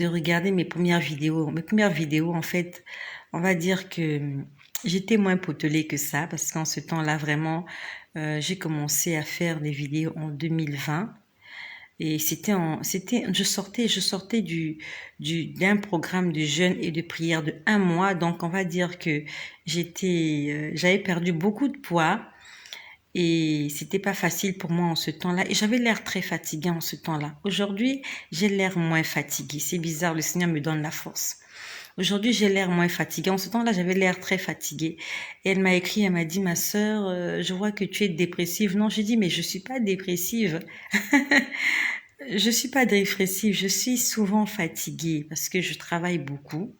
regarder mes premières vidéos. Mes premières vidéos, en fait, on va dire que j'étais moins potelée que ça, parce qu'en ce temps-là, vraiment, j'ai commencé à faire des vidéos en 2020. Et je sortais d'un programme de jeûne et de prière de 1 mois. Donc, on va dire que j'avais perdu beaucoup de poids. Et c'était pas facile pour moi en ce temps-là. Et j'avais l'air très fatiguée en ce temps-là. Aujourd'hui, j'ai l'air moins fatiguée. C'est bizarre, le Seigneur me donne la force. Aujourd'hui, j'ai l'air moins fatiguée. En ce temps-là, j'avais l'air très fatiguée. Et elle m'a écrit, elle m'a dit, ma sœur, je vois que tu es dépressive. Non, j'ai dit, mais je suis pas dépressive. Je suis pas dépressive. Je suis souvent fatiguée parce que je travaille beaucoup.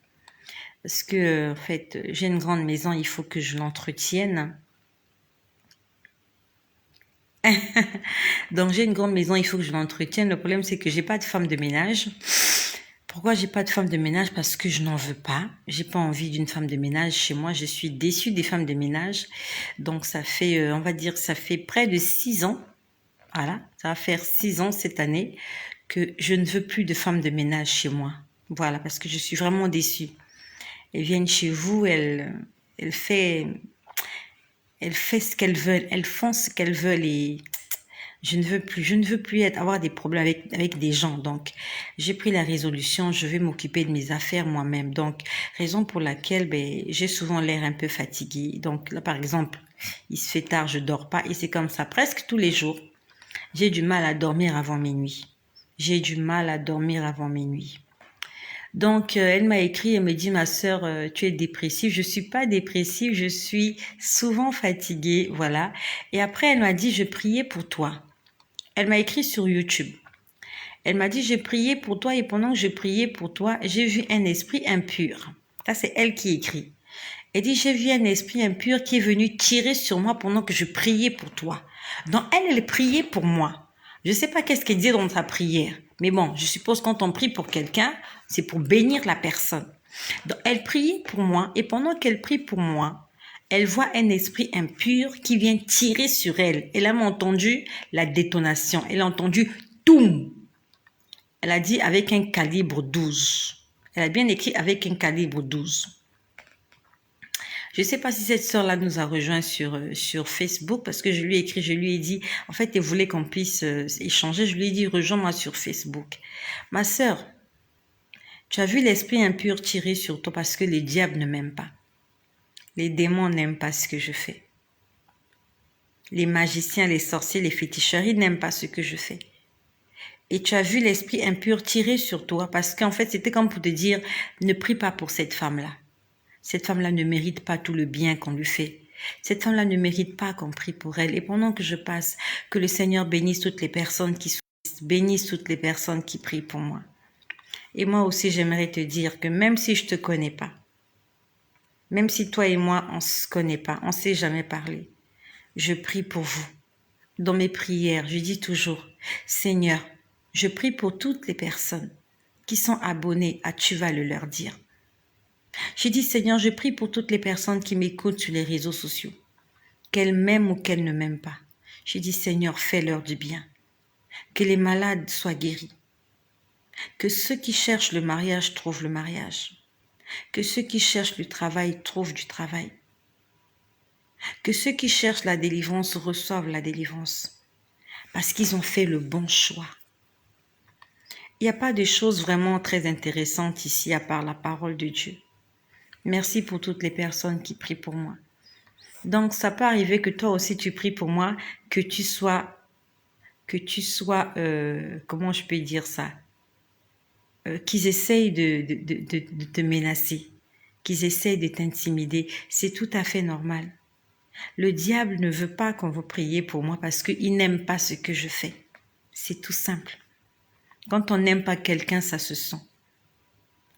Parce que, en fait, j'ai une grande maison, il faut que je l'entretienne. Donc, j'ai une grande maison, il faut que je l'entretienne. Le problème, c'est que j'ai pas de femme de ménage. Pourquoi j'ai pas de femme de ménage? Parce que je n'en veux pas. J'ai pas envie d'une femme de ménage chez moi. Je suis déçue des femmes de ménage. Donc, ça fait, on va dire, ça fait près de 6 ans. Voilà. Ça va faire 6 ans cette année que je ne veux plus de femme de ménage chez moi. Voilà. Parce que je suis vraiment déçue. Elles viennent chez vous, elles fait ce qu'elles veulent. Elles font ce qu'elles veulent et je ne veux plus avoir des problèmes avec des gens. Donc, j'ai pris la résolution, je vais m'occuper de mes affaires moi-même. Donc, raison pour laquelle, ben, j'ai souvent l'air un peu fatiguée. Donc, là, par exemple, il se fait tard, je dors pas et c'est comme ça presque tous les jours. J'ai du mal à dormir avant minuit. J'ai du mal à dormir avant minuit. Donc, elle m'a écrit, elle me dit, ma sœur, tu es dépressive. Je suis pas dépressive, je suis souvent fatiguée, voilà. Et après, elle m'a dit, je priais pour toi. Elle m'a écrit sur YouTube. Elle m'a dit, j'ai prié pour toi et pendant que je priais pour toi, j'ai vu un esprit impur. Ça, c'est elle qui écrit. Elle dit, j'ai vu un esprit impur qui est venu tirer sur moi pendant que je priais pour toi. Donc, elle priait pour moi. Je sais pas qu'est-ce qu'elle disait dans sa prière. Mais bon, je suppose quand on prie pour quelqu'un, c'est pour bénir la personne. Donc, elle priait pour moi et pendant qu'elle prie pour moi, elle voit un esprit impur qui vient tirer sur elle. Elle a entendu la détonation. Elle a entendu toum. Elle a dit avec un calibre 12. Elle a bien écrit avec un calibre 12. Je ne sais pas si cette sœur-là nous a rejoint sur Facebook parce que je lui ai écrit, je lui ai dit, en fait, elle voulait qu'on puisse échanger. Je lui ai dit, rejoins-moi sur Facebook. Ma sœur, tu as vu l'esprit impur tirer sur toi parce que les diables ne m'aiment pas. Les démons n'aiment pas ce que je fais. Les magiciens, les sorciers, les féticheurs, ils n'aiment pas ce que je fais. Et tu as vu l'esprit impur tirer sur toi parce qu'en fait, c'était comme pour te dire, ne prie pas pour cette femme-là. Cette femme-là ne mérite pas tout le bien qu'on lui fait. Cette femme-là ne mérite pas qu'on prie pour elle. Et pendant que je passe, que le Seigneur bénisse toutes les personnes qui souffrent, bénisse toutes les personnes qui prient pour moi. Et moi aussi, j'aimerais te dire que même si je te connais pas, même si toi et moi, on se connaît pas, on s'est jamais parlé, je prie pour vous. Dans mes prières, je dis toujours, Seigneur, je prie pour toutes les personnes qui sont abonnées à Tu vas le leur dire. J'ai dit, Seigneur, je prie pour toutes les personnes qui m'écoutent sur les réseaux sociaux, qu'elles m'aiment ou qu'elles ne m'aiment pas. J'ai dit, Seigneur, fais-leur du bien. Que les malades soient guéris. Que ceux qui cherchent le mariage trouvent le mariage. Que ceux qui cherchent du travail trouvent du travail. Que ceux qui cherchent la délivrance reçoivent la délivrance. Parce qu'ils ont fait le bon choix. Il n'y a pas de choses vraiment très intéressantes ici à part la parole de Dieu. Merci pour toutes les personnes qui prient pour moi. Donc, ça peut arriver que toi aussi tu pries pour moi, que tu sois, comment je peux dire ça, qu'ils essayent de te menacer, qu'ils essayent de t'intimider. C'est tout à fait normal. Le diable ne veut pas qu'on vous priez pour moi parce qu'il n'aime pas ce que je fais. C'est tout simple. Quand on n'aime pas quelqu'un, ça se sent.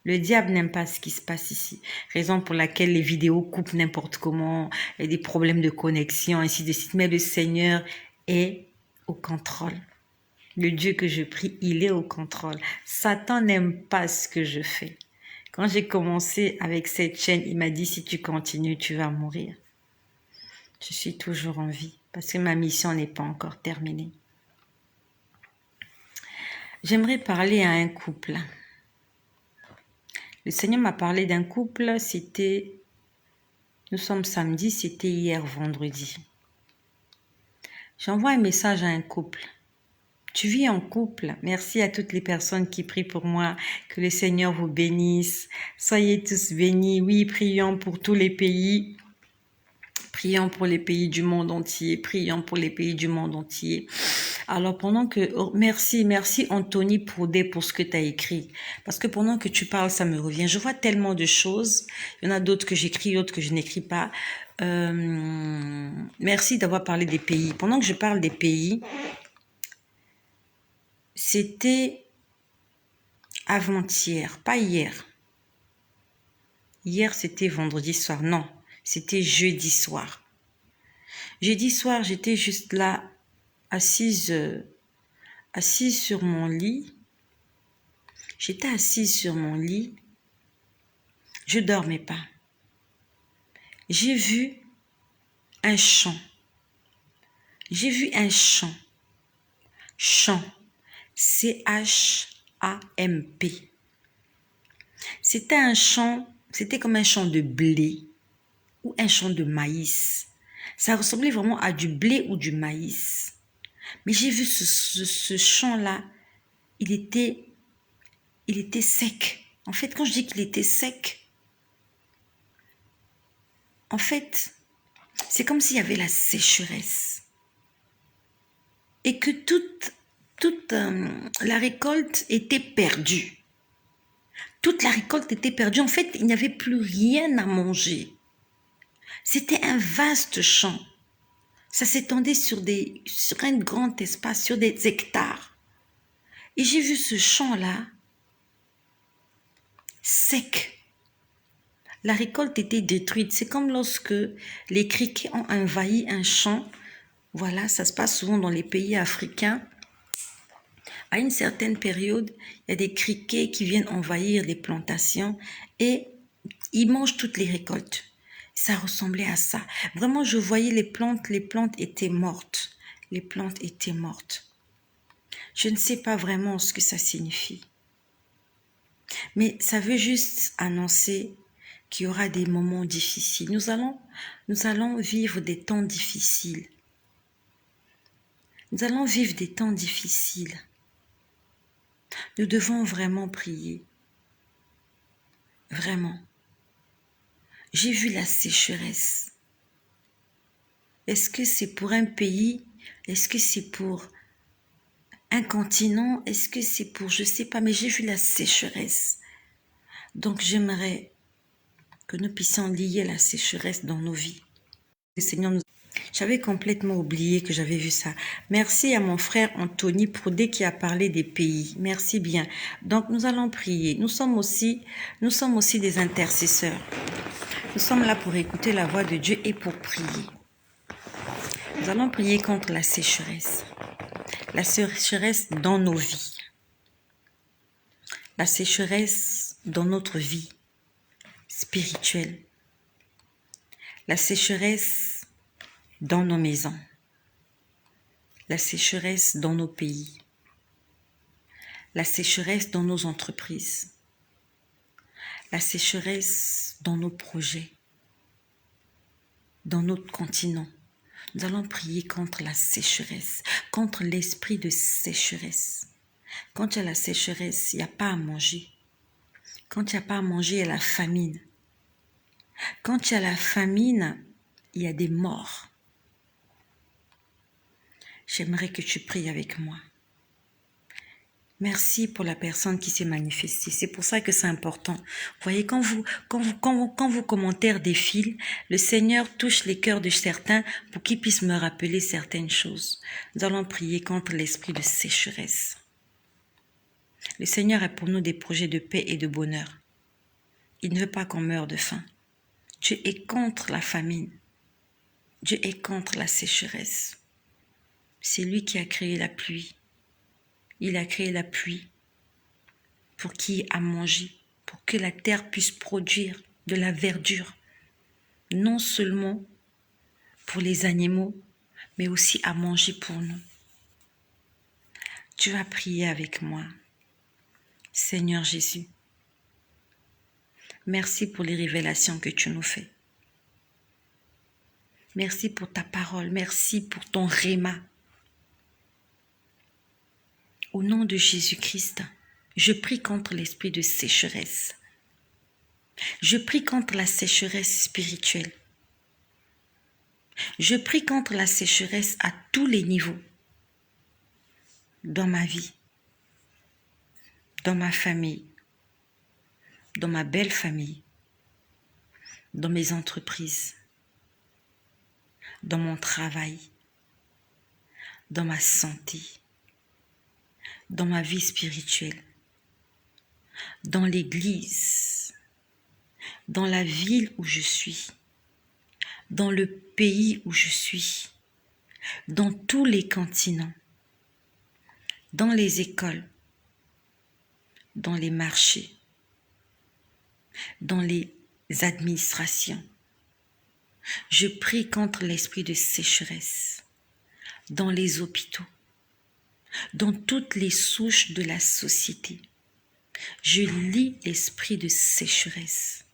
Le diable n'aime pas ce qui se passe ici. Raison pour laquelle les vidéos coupent n'importe comment, et des problèmes de connexion, ainsi de suite. Mais le Seigneur est au contrôle. Le Dieu que je prie, il est au contrôle. Satan n'aime pas ce que je fais. Quand j'ai commencé avec cette chaîne, il m'a dit, si tu continues, tu vas mourir. Je suis toujours en vie parce que ma mission n'est pas encore terminée. J'aimerais parler à un couple. Le Seigneur m'a parlé d'un couple, nous sommes samedi, c'était hier vendredi. J'envoie un message à un couple. Tu vis en couple. Merci à toutes les personnes qui prient pour moi. Que le Seigneur vous bénisse. Soyez tous bénis. Oui, prions pour tous les pays. Prions pour les pays du monde entier. Prions pour les pays du monde entier. Alors, pendant que... merci Anthony pour ce que tu as écrit. Parce que pendant que tu parles, ça me revient. Je vois tellement de choses. Il y en a d'autres que j'écris, d'autres que je n'écris pas. Merci d'avoir parlé des pays. Pendant que je parle des pays, c'était avant-hier, pas hier. Hier, c'était vendredi soir. Non, c'était jeudi soir. Jeudi soir, j'étais juste là, assise sur mon lit. J'étais assise sur mon lit. Je dormais pas. J'ai vu un champ. J'ai vu un champ. Champ. C-H-A-M-P. C'était un champ, c'était comme un champ de blé ou un champ de maïs. Ça ressemblait vraiment à du blé ou du maïs. Mais j'ai vu ce champ-là, il était sec. En fait, quand je dis qu'il était sec, en fait, c'est comme s'il y avait la sécheresse. Et que toute la récolte était perdue. Toute la récolte était perdue. En fait, il n'y avait plus rien à manger. C'était un vaste champ. Ça s'étendait sur un grand espace, sur des hectares. Et j'ai vu ce champ-là sec. La récolte était détruite. C'est comme lorsque les criquets ont envahi un champ. Voilà, ça se passe souvent dans les pays africains. À une certaine période, il y a des criquets qui viennent envahir les plantations et ils mangent toutes les récoltes. Ça ressemblait à ça. Vraiment, je voyais les plantes étaient mortes. Les plantes étaient mortes. Je ne sais pas vraiment ce que ça signifie. Mais ça veut juste annoncer qu'il y aura des moments difficiles. Nous allons vivre des temps difficiles. Nous allons vivre des temps difficiles. Nous devons vraiment prier. Vraiment. J'ai vu la sécheresse. Est-ce que c'est pour un pays? Est-ce que c'est pour un continent? Est-ce que c'est pour, je ne sais pas, mais j'ai vu la sécheresse. Donc j'aimerais que nous puissions lier la sécheresse dans nos vies. Le Seigneur nous... J'avais complètement oublié que j'avais vu ça. Merci à mon frère Anthony Proudet qui a parlé des pays. Merci bien. Donc nous allons prier. Nous sommes aussi des intercesseurs. Nous sommes là pour écouter la voix de Dieu et pour prier. Nous allons prier contre la sécheresse. La sécheresse dans nos vies. La sécheresse dans notre vie spirituelle. La sécheresse dans nos maisons. La sécheresse dans nos pays. La sécheresse dans nos entreprises. La sécheresse dans nos projets. Dans notre continent. Nous allons prier contre la sécheresse, contre l'esprit de sécheresse. Quand il y a la sécheresse, il n'y a pas à manger. Quand il n'y a pas à manger, il y a la famine. Quand il y a la famine, il y a des morts. J'aimerais que tu pries avec moi. Merci pour la personne qui s'est manifestée. C'est pour ça que c'est important. Vous voyez, quand vos commentaires défilent, le Seigneur touche les cœurs de certains pour qu'ils puissent me rappeler certaines choses. Nous allons prier contre l'esprit de sécheresse. Le Seigneur a pour nous des projets de paix et de bonheur. Il ne veut pas qu'on meure de faim. Dieu est contre la famine. Dieu est contre la sécheresse. C'est lui qui a créé la pluie. Il a créé la pluie pour qu'il y ait à manger, pour que la terre puisse produire de la verdure, non seulement pour les animaux, mais aussi à manger pour nous. Tu vas prier avec moi. Seigneur Jésus, merci pour les révélations que tu nous fais. Merci pour ta parole, merci pour ton réma. Au nom de Jésus-Christ, je prie contre l'esprit de sécheresse. Je prie contre la sécheresse spirituelle. Je prie contre la sécheresse à tous les niveaux dans ma vie, dans ma famille, dans ma belle famille, dans mes entreprises, dans mon travail, dans ma santé, dans ma vie spirituelle, dans l'église, dans la ville où je suis, dans le pays où je suis, dans tous les continents, dans les écoles, dans les marchés, dans les administrations. Je prie contre l'esprit de sécheresse, dans les hôpitaux, dans toutes les souches de la société. Je lis l'esprit de sécheresse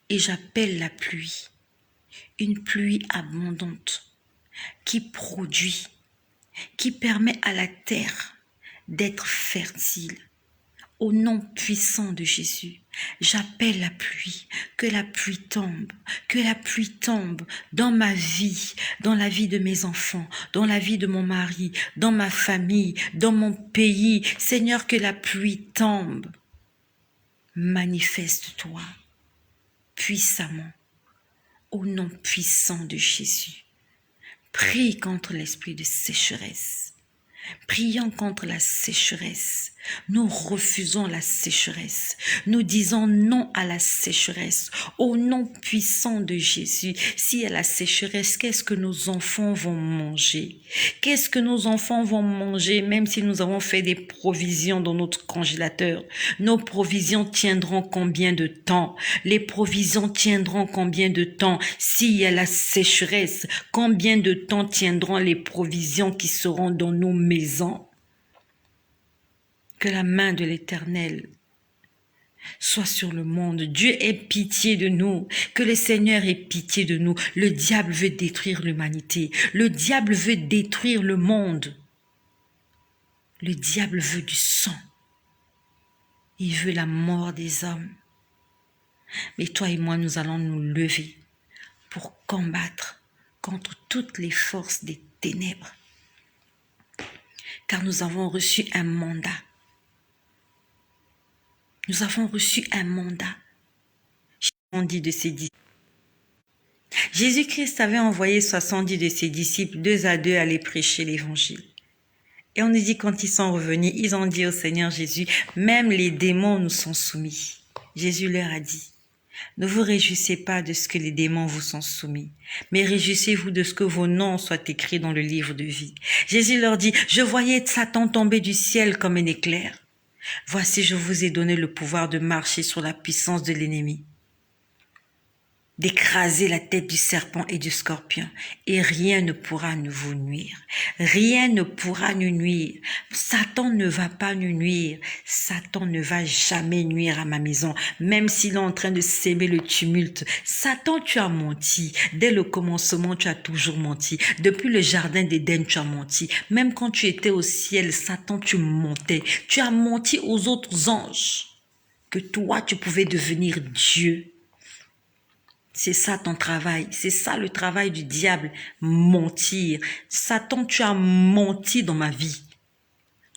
et j'appelle la pluie, une pluie abondante qui produit, qui permet à la terre d'être fertile. Au nom puissant de Jésus, j'appelle la pluie, que la pluie tombe dans ma vie, dans la vie de mes enfants, dans la vie de mon mari, dans ma famille, dans mon pays. Seigneur, que la pluie tombe. Manifeste-toi puissamment, au nom puissant de Jésus. Prie contre l'esprit de sécheresse. Prions contre la sécheresse. Nous refusons la sécheresse. Nous disons non à la sécheresse. Au nom puissant de Jésus, s'il y a la sécheresse, qu'est-ce que nos enfants vont manger? Qu'est-ce que nos enfants vont manger, même si nous avons fait des provisions dans notre congélateur? Nos provisions tiendront combien de temps? Les provisions tiendront combien de temps? S'il y a la sécheresse, combien de temps tiendront les provisions qui seront dans nos maisons? Que la main de l'Éternel soit sur le monde. Dieu ait pitié de nous. Que le Seigneur ait pitié de nous. Le diable veut détruire l'humanité. Le diable veut détruire le monde. Le diable veut du sang. Il veut la mort des hommes. Mais toi et moi, nous allons nous lever pour combattre contre toutes les forces des ténèbres. Car nous avons reçu un mandat. Nous avons reçu un mandat. Jésus-Christ avait envoyé 70 de ses disciples, 2 à 2, aller prêcher l'évangile. Et on nous dit, quand ils sont revenus, ils ont dit au Seigneur Jésus, même les démons nous sont soumis. Jésus leur a dit, ne vous réjouissez pas de ce que les démons vous sont soumis, mais réjouissez-vous de ce que vos noms soient écrits dans le livre de vie. Jésus leur dit, je voyais Satan tomber du ciel comme un éclair. Voici, je vous ai donné le pouvoir de marcher sur la puissance de l'ennemi, d'écraser la tête du serpent et du scorpion, et rien ne pourra nous vous nuire. Rien ne pourra nous nuire. Satan ne va pas nous nuire. Satan ne va jamais nuire à ma maison, même s'il est en train de s'aimer le tumulte. Satan, tu as menti. Dès le commencement, tu as toujours menti. Depuis le jardin d'Éden, tu as menti. Même quand tu étais au ciel, Satan, tu mentais. Tu as menti aux autres anges que toi, tu pouvais devenir Dieu. C'est ça ton travail, c'est ça le travail du diable, mentir. Satan, tu as menti dans ma vie.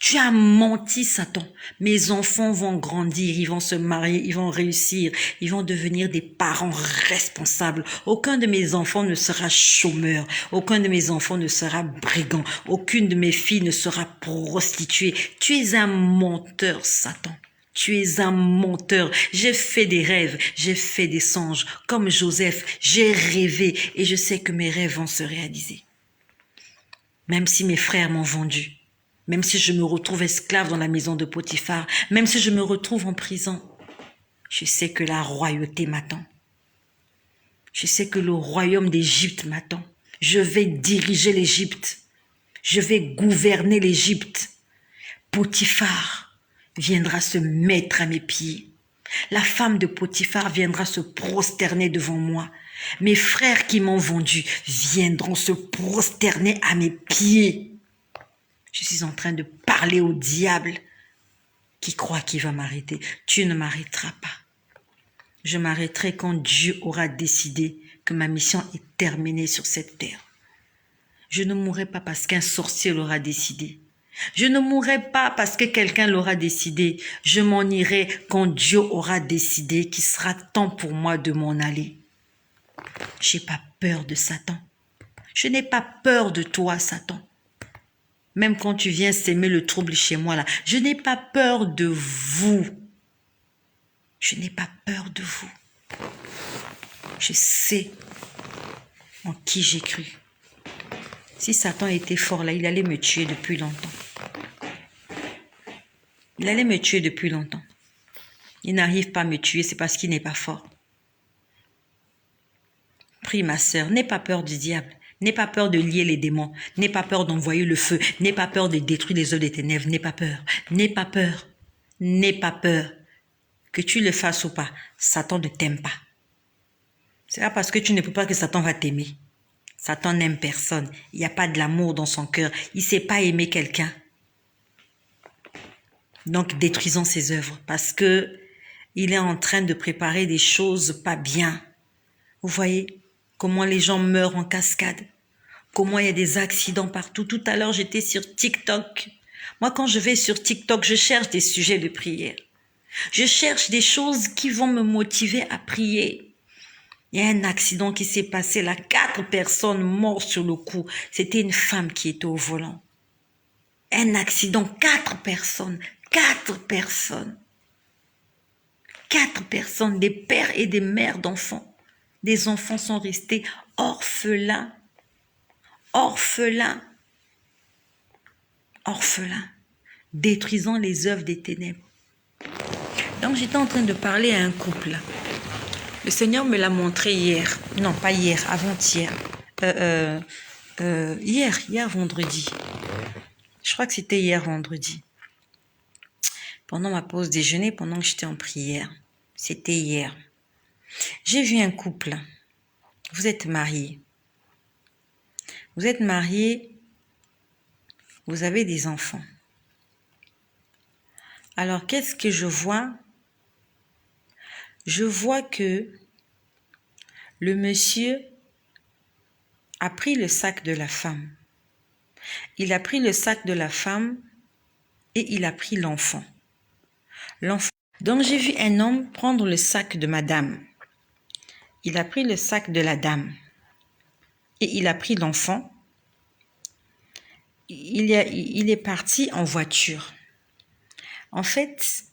Tu as menti, Satan. Mes enfants vont grandir, ils vont se marier, ils vont réussir, ils vont devenir des parents responsables. Aucun de mes enfants ne sera chômeur, aucun de mes enfants ne sera brigand, aucune de mes filles ne sera prostituée. Tu es un menteur, Satan. Tu es un menteur. J'ai fait des rêves, j'ai fait des songes. Comme Joseph, j'ai rêvé et je sais que mes rêves vont se réaliser. Même si mes frères m'ont vendu, même si je me retrouve esclave dans la maison de Potiphar, même si je me retrouve en prison, je sais que la royauté m'attend. Je sais que le royaume d'Égypte m'attend. Je vais diriger l'Égypte. Je vais gouverner l'Égypte. Potiphar viendra se mettre à mes pieds. La femme de Potiphar viendra se prosterner devant moi. Mes frères qui m'ont vendu viendront se prosterner à mes pieds. Je suis en train de parler au diable qui croit qu'il va m'arrêter. Tu ne m'arrêteras pas. Je m'arrêterai quand Dieu aura décidé que ma mission est terminée sur cette terre. Je ne mourrai pas parce qu'un sorcier l'aura décidé. Je ne mourrai pas parce que quelqu'un l'aura décidé. Je m'en irai quand Dieu aura décidé qu'il sera temps pour moi de m'en aller. Je n'ai pas peur de Satan. Je n'ai pas peur de toi, Satan. Même quand tu viens s'aimer le trouble chez moi, là, je n'ai pas peur de vous. Je n'ai pas peur de vous. Je sais en qui j'ai cru. Si Satan était fort là, il allait me tuer depuis longtemps. Il allait me tuer depuis longtemps. Il n'arrive pas à me tuer, c'est parce qu'il n'est pas fort. Prie ma sœur, n'aie pas peur du diable. N'aie pas peur de lier les démons. N'aie pas peur d'envoyer le feu. N'aie pas peur de détruire les œuvres des ténèbres. N'aie pas peur. N'aie pas peur. N'aie pas peur. Que tu le fasses ou pas, Satan ne t'aime pas. C'est pas parce que tu ne peux pas que Satan va t'aimer. Satan n'aime personne. Il n'y a pas de l'amour dans son cœur. Il ne sait pas aimer quelqu'un. Donc détruisons ses œuvres parce que il est en train de préparer des choses pas bien. Vous voyez comment les gens meurent en cascade. Comment il y a des accidents partout. Tout à l'heure, j'étais sur TikTok. Moi, quand je vais sur TikTok, je cherche des sujets de prière. Je cherche des choses qui vont me motiver à prier. Il y a un accident qui s'est passé là. 4 personnes mortes sur le coup. C'était une femme qui était au volant. Un accident, 4 personnes. 4 personnes. 4 personnes, des pères et des mères d'enfants. Des enfants sont restés orphelins. Orphelins. Orphelins. Détruisant les œuvres des ténèbres. Donc j'étais en train de parler à un couple. Le Seigneur me l'a montré hier. Non, pas hier, avant-hier. Hier vendredi. Je crois que c'était hier vendredi. Pendant ma pause déjeuner, pendant que j'étais en prière. C'était hier. J'ai vu un couple. Vous êtes mariés. Vous êtes mariés. Vous avez des enfants. Alors, qu'est-ce que je vois? Je vois que le monsieur a pris le sac de la femme. Il a pris le sac de la femme et il a pris l'enfant. Donc, j'ai vu un homme prendre le sac de madame. Il a pris le sac de la dame et il a pris l'enfant. Il est parti en voiture. En fait,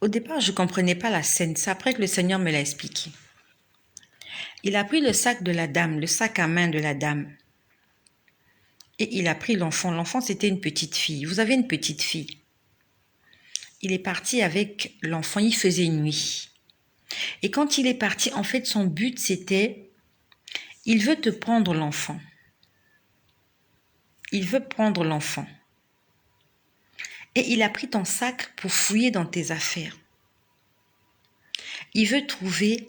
au départ, je ne comprenais pas la scène. C'est après que le Seigneur me l'a expliqué. Il a pris le sac de la dame, le sac à main de la dame. Et il a pris l'enfant. L'enfant, c'était une petite fille. Vous avez une petite fille. Il est parti avec l'enfant. Il faisait nuit. Et quand il est parti, en fait, son but, c'était, il veut te prendre l'enfant. Il veut prendre l'enfant. Et il a pris ton sac pour fouiller dans tes affaires. Il veut trouver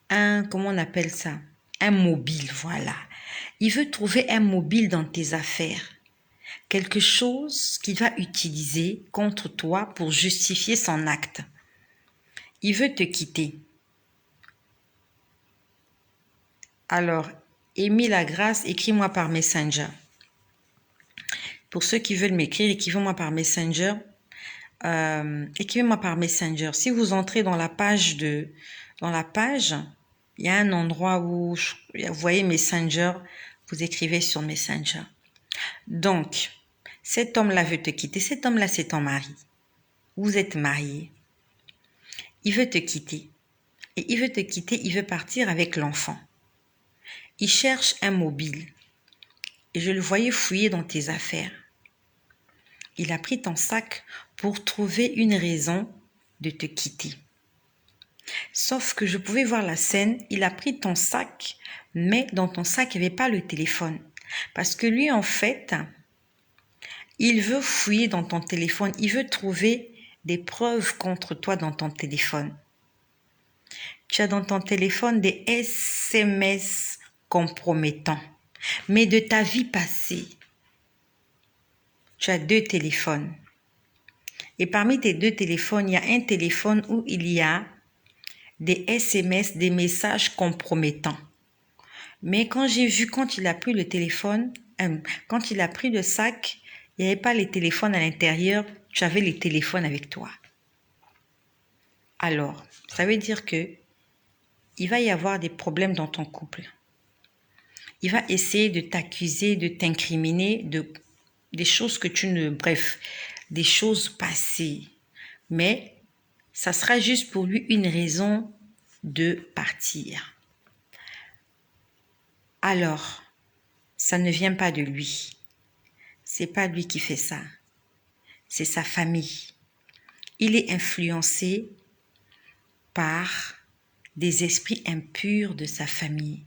comment on appelle ça? Un mobile, voilà. Il veut trouver un mobile dans tes affaires. Quelque chose qu'il va utiliser contre toi pour justifier son acte. Il veut te quitter. Alors, Émile Lagrasse, écris-moi par Messenger. Pour ceux qui veulent m'écrire, écrivez-moi par Messenger. Écrivez-moi par Messenger. Si vous entrez dans la page, il y a un endroit où vous voyez Messenger, vous écrivez sur Messenger. Donc, cet homme-là veut te quitter. Cet homme-là, c'est ton mari. Vous êtes mariés. Il veut te quitter. Et il veut te quitter, il veut partir avec l'enfant. Il cherche un mobile. Et je le voyais fouiller dans tes affaires. Il a pris ton sac pour trouver une raison de te quitter. Sauf que je pouvais voir la scène, il a pris ton sac, mais dans ton sac, il n'y avait pas le téléphone. Parce que lui, en fait, il veut fouiller dans ton téléphone, il veut trouver des preuves contre toi dans ton téléphone. Tu as dans ton téléphone des SMS compromettants, mais de ta vie passée. Tu as 2 téléphones. Et parmi tes 2 téléphones, il y a un téléphone où il y a des SMS, des messages compromettants. Mais quand j'ai vu, quand il a pris le téléphone, quand il a pris le sac, il n'y avait pas les téléphones à l'intérieur, tu avais les téléphones avec toi. Alors, ça veut dire que il va y avoir des problèmes dans ton couple. Il va essayer de t'accuser, de t'incriminer des choses que tu ne... Bref, des choses passées. Mais ça sera juste pour lui une raison de partir. Alors, ça ne vient pas de lui. C'est pas lui qui fait ça. C'est sa famille. Il est influencé par des esprits impurs de sa famille.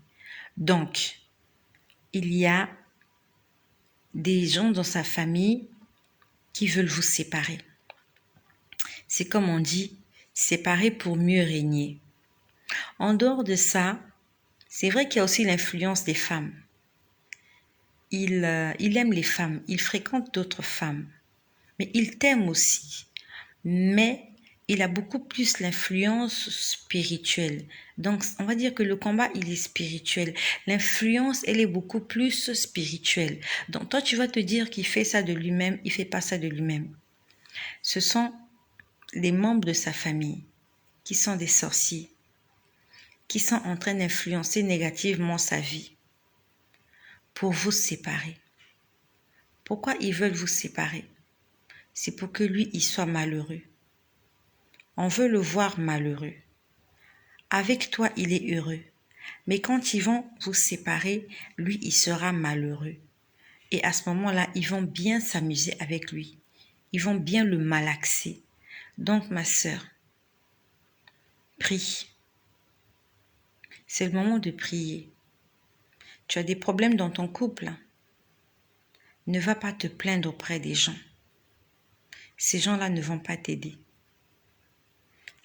Donc, il y a des gens dans sa famille qui veulent vous séparer. C'est comme on dit, séparer pour mieux régner. En dehors de ça, c'est vrai qu'il y a aussi l'influence des femmes. Il aime les femmes, il fréquente d'autres femmes, mais il t'aime aussi. Mais il a beaucoup plus l'influence spirituelle. Donc, on va dire que le combat, il est spirituel. L'influence, elle est beaucoup plus spirituelle. Donc, toi, tu vas te dire qu'il fait ça de lui-même, il fait pas ça de lui-même. Ce sont les membres de sa famille qui sont des sorciers, qui sont en train d'influencer négativement sa vie pour vous séparer. Pourquoi ils veulent vous séparer? C'est pour que lui, il soit malheureux. On veut le voir malheureux. Avec toi, il est heureux. Mais quand ils vont vous séparer, lui, il sera malheureux. Et à ce moment-là, ils vont bien s'amuser avec lui. Ils vont bien le malaxer. Donc, ma sœur, prie. C'est le moment de prier. Tu as des problèmes dans ton couple. Ne va pas te plaindre auprès des gens. Ces gens-là ne vont pas t'aider.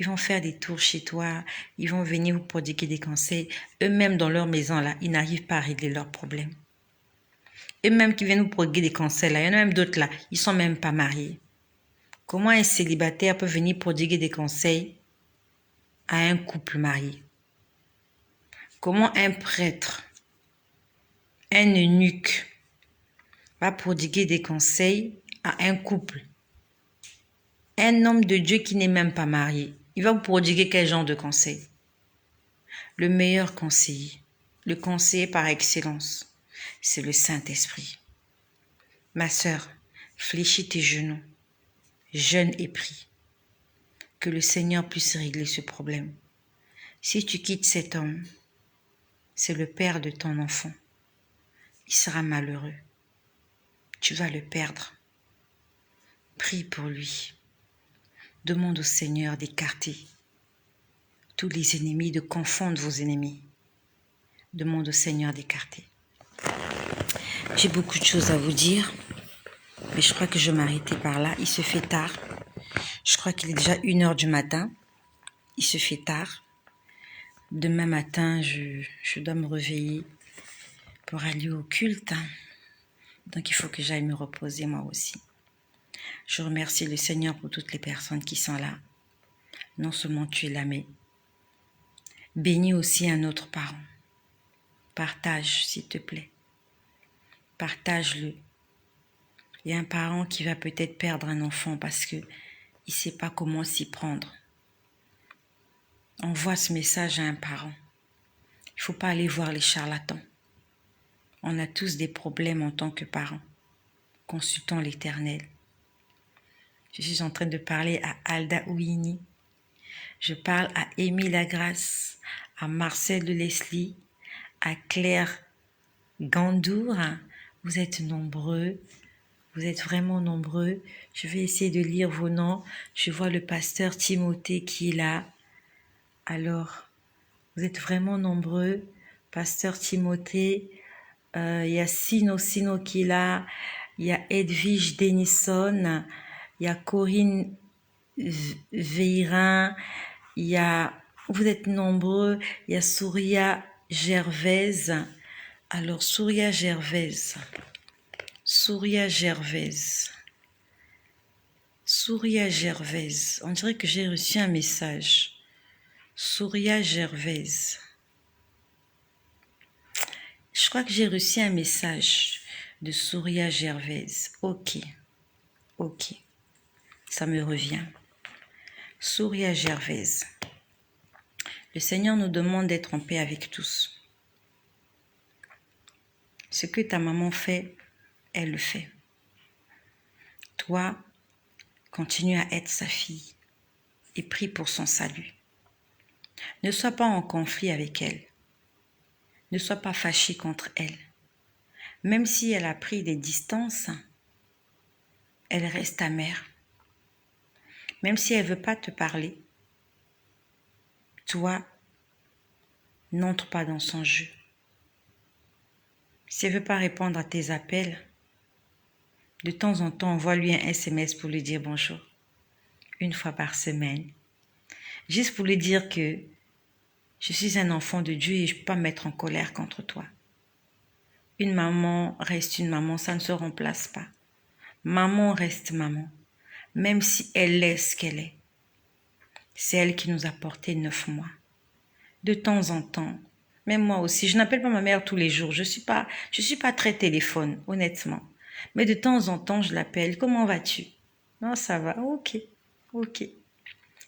Ils vont faire des tours chez toi, ils vont venir vous prodiguer des conseils. Eux-mêmes, dans leur maison, là, ils n'arrivent pas à régler leurs problèmes. Eux-mêmes qui viennent vous prodiguer des conseils, là, il y en a même d'autres là, ils ne sont même pas mariés. Comment un célibataire peut venir prodiguer des conseils à un couple marié? Comment un prêtre, un eunuque, va prodiguer des conseils à un couple? Un homme de Dieu qui n'est même pas marié, il va vous prodiguer quel genre de conseil? Le meilleur conseiller, le conseiller par excellence, c'est le Saint-Esprit. Ma sœur, fléchis tes genoux, jeûne et prie, que le Seigneur puisse régler ce problème. Si tu quittes cet homme, c'est le père de ton enfant. Il sera malheureux. Tu vas le perdre. Prie pour lui. Demande au Seigneur d'écarter tous les ennemis, de confondre vos ennemis. Demande au Seigneur d'écarter. J'ai beaucoup de choses à vous dire, mais je crois que je vais m'arrêter par là. Il se fait tard. Je crois qu'il est déjà 1h du matin. Il se fait tard. Demain matin, je dois me réveiller pour aller au culte. Donc, il faut que j'aille me reposer moi aussi. Je remercie le Seigneur pour toutes les personnes qui sont là. Non seulement tu es là, mais bénis aussi un autre parent. Partage, s'il te plaît. Partage-le. Il y a un parent qui va peut-être perdre un enfant parce qu'il ne sait pas comment s'y prendre. Envoie ce message à un parent. Il ne faut pas aller voir les charlatans. On a tous des problèmes en tant que parents. Consultons l'Éternel. Je suis en train de parler à Alda Ouini. Je parle à Émile Lagrasse, à Marcel de Leslie, à Claire Gandour. Vous êtes nombreux. Vous êtes vraiment nombreux. Je vais essayer de lire vos noms. Je vois le pasteur Timothée qui est là. Alors, vous êtes vraiment nombreux. Pasteur Timothée, il y a Sino qui est là. Il y a Edwige Denison. Il y a Corinne Veirin. Il y a, vous êtes nombreux. Il y a Souria Gervaise. Alors, Souria Gervaise. Souria Gervaise. Souria Gervaise. On dirait que j'ai reçu un message. Souria Gervaise. Je crois que j'ai reçu un message de Souria Gervaise. Ok. Ça me revient. Souria Gervaise. Le Seigneur nous demande d'être en paix avec tous. Ce que ta maman fait, elle le fait. Toi, continue à être sa fille et prie pour son salut. Ne sois pas en conflit avec elle. Ne sois pas fâché contre elle. Même si elle a pris des distances, elle reste ta mère. Même si elle ne veut pas te parler, toi, n'entre pas dans son jeu. Si elle ne veut pas répondre à tes appels, de temps en temps, envoie-lui un SMS pour lui dire bonjour. Une fois par semaine. Juste pour lui dire que je suis un enfant de Dieu et je ne peux pas me mettre en colère contre toi. Une maman reste une maman, ça ne se remplace pas. Maman reste maman, même si elle est ce qu'elle est. C'est elle qui nous a porté 9 mois. De temps en temps, même moi aussi, je n'appelle pas ma mère tous les jours. Je suis pas très téléphone, honnêtement. Mais de temps en temps, je l'appelle. Comment vas-tu? Non, ça va. Ok.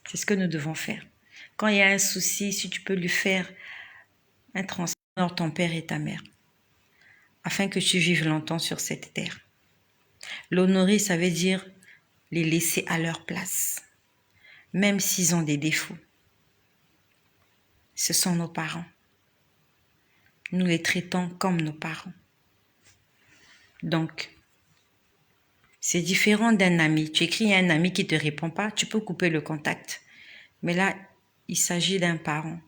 C'est ce que nous devons faire. Quand il y a un souci, si tu peux lui faire un transfert entre ton père et ta mère, afin que tu vives longtemps sur cette terre. L'honorer, ça veut dire les laisser à leur place, même s'ils ont des défauts. Ce sont nos parents. Nous les traitons comme nos parents. Donc, c'est différent d'un ami. Tu écris à un ami qui ne te répond pas, tu peux couper le contact. Mais là, il s'agit d'un parent.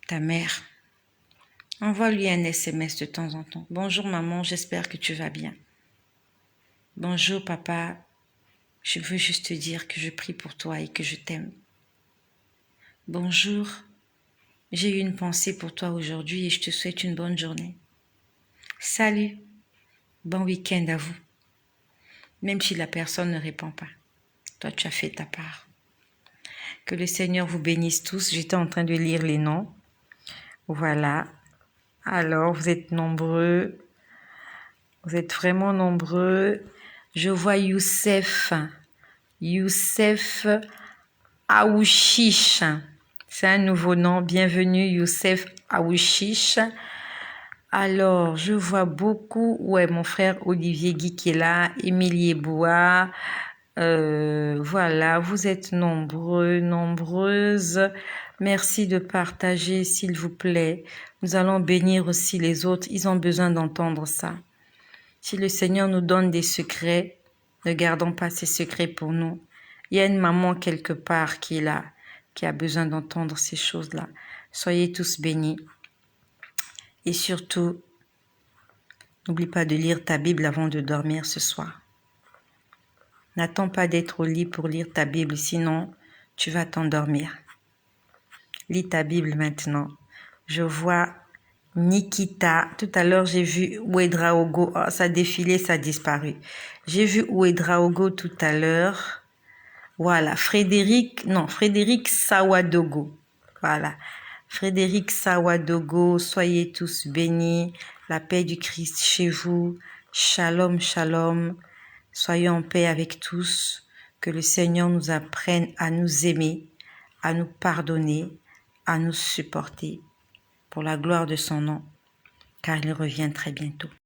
Ta mère. Envoie-lui un SMS de temps en temps. Bonjour maman, j'espère que tu vas bien. Bonjour papa, je veux juste te dire que je prie pour toi et que je t'aime. Bonjour, j'ai eu une pensée pour toi aujourd'hui et je te souhaite une bonne journée. Salut, bon week-end à vous. Même si la personne ne répond pas, toi tu as fait ta part. Que le Seigneur vous bénisse tous. J'étais en train de lire les noms. Voilà. Alors, vous êtes nombreux. Vous êtes vraiment nombreux. Je vois Youssef Aouchiche. C'est un nouveau nom. Bienvenue Youssef Aouchiche. Alors, je vois beaucoup. Ouais, mon frère Olivier Guy qui est là. Émilie Bois. Voilà, vous êtes nombreux, nombreuses. Merci de partager, s'il vous plaît. Nous allons bénir aussi les autres. Ils ont besoin d'entendre ça. Si le Seigneur nous donne des secrets, ne gardons pas ces secrets pour nous. Il y a une maman quelque part qui est là, qui a besoin d'entendre ces choses-là. Soyez tous bénis. Et surtout, n'oublie pas de lire ta Bible avant de dormir ce soir. N'attends pas d'être au lit pour lire ta Bible, sinon tu vas t'endormir. Lis ta Bible maintenant. Je vois Nikita. Tout à l'heure, j'ai vu Ouedraogo. Oh, ça a défilé, ça a disparu. J'ai vu Ouedraogo tout à l'heure. Voilà, Frédéric Sawadogo. Voilà, Frédéric Sawadogo, soyez tous bénis. La paix du Christ chez vous. Shalom, shalom. Soyons en paix avec tous. Que le Seigneur nous apprenne à nous aimer, à nous pardonner, à nous supporter pour la gloire de son nom, car il revient très bientôt.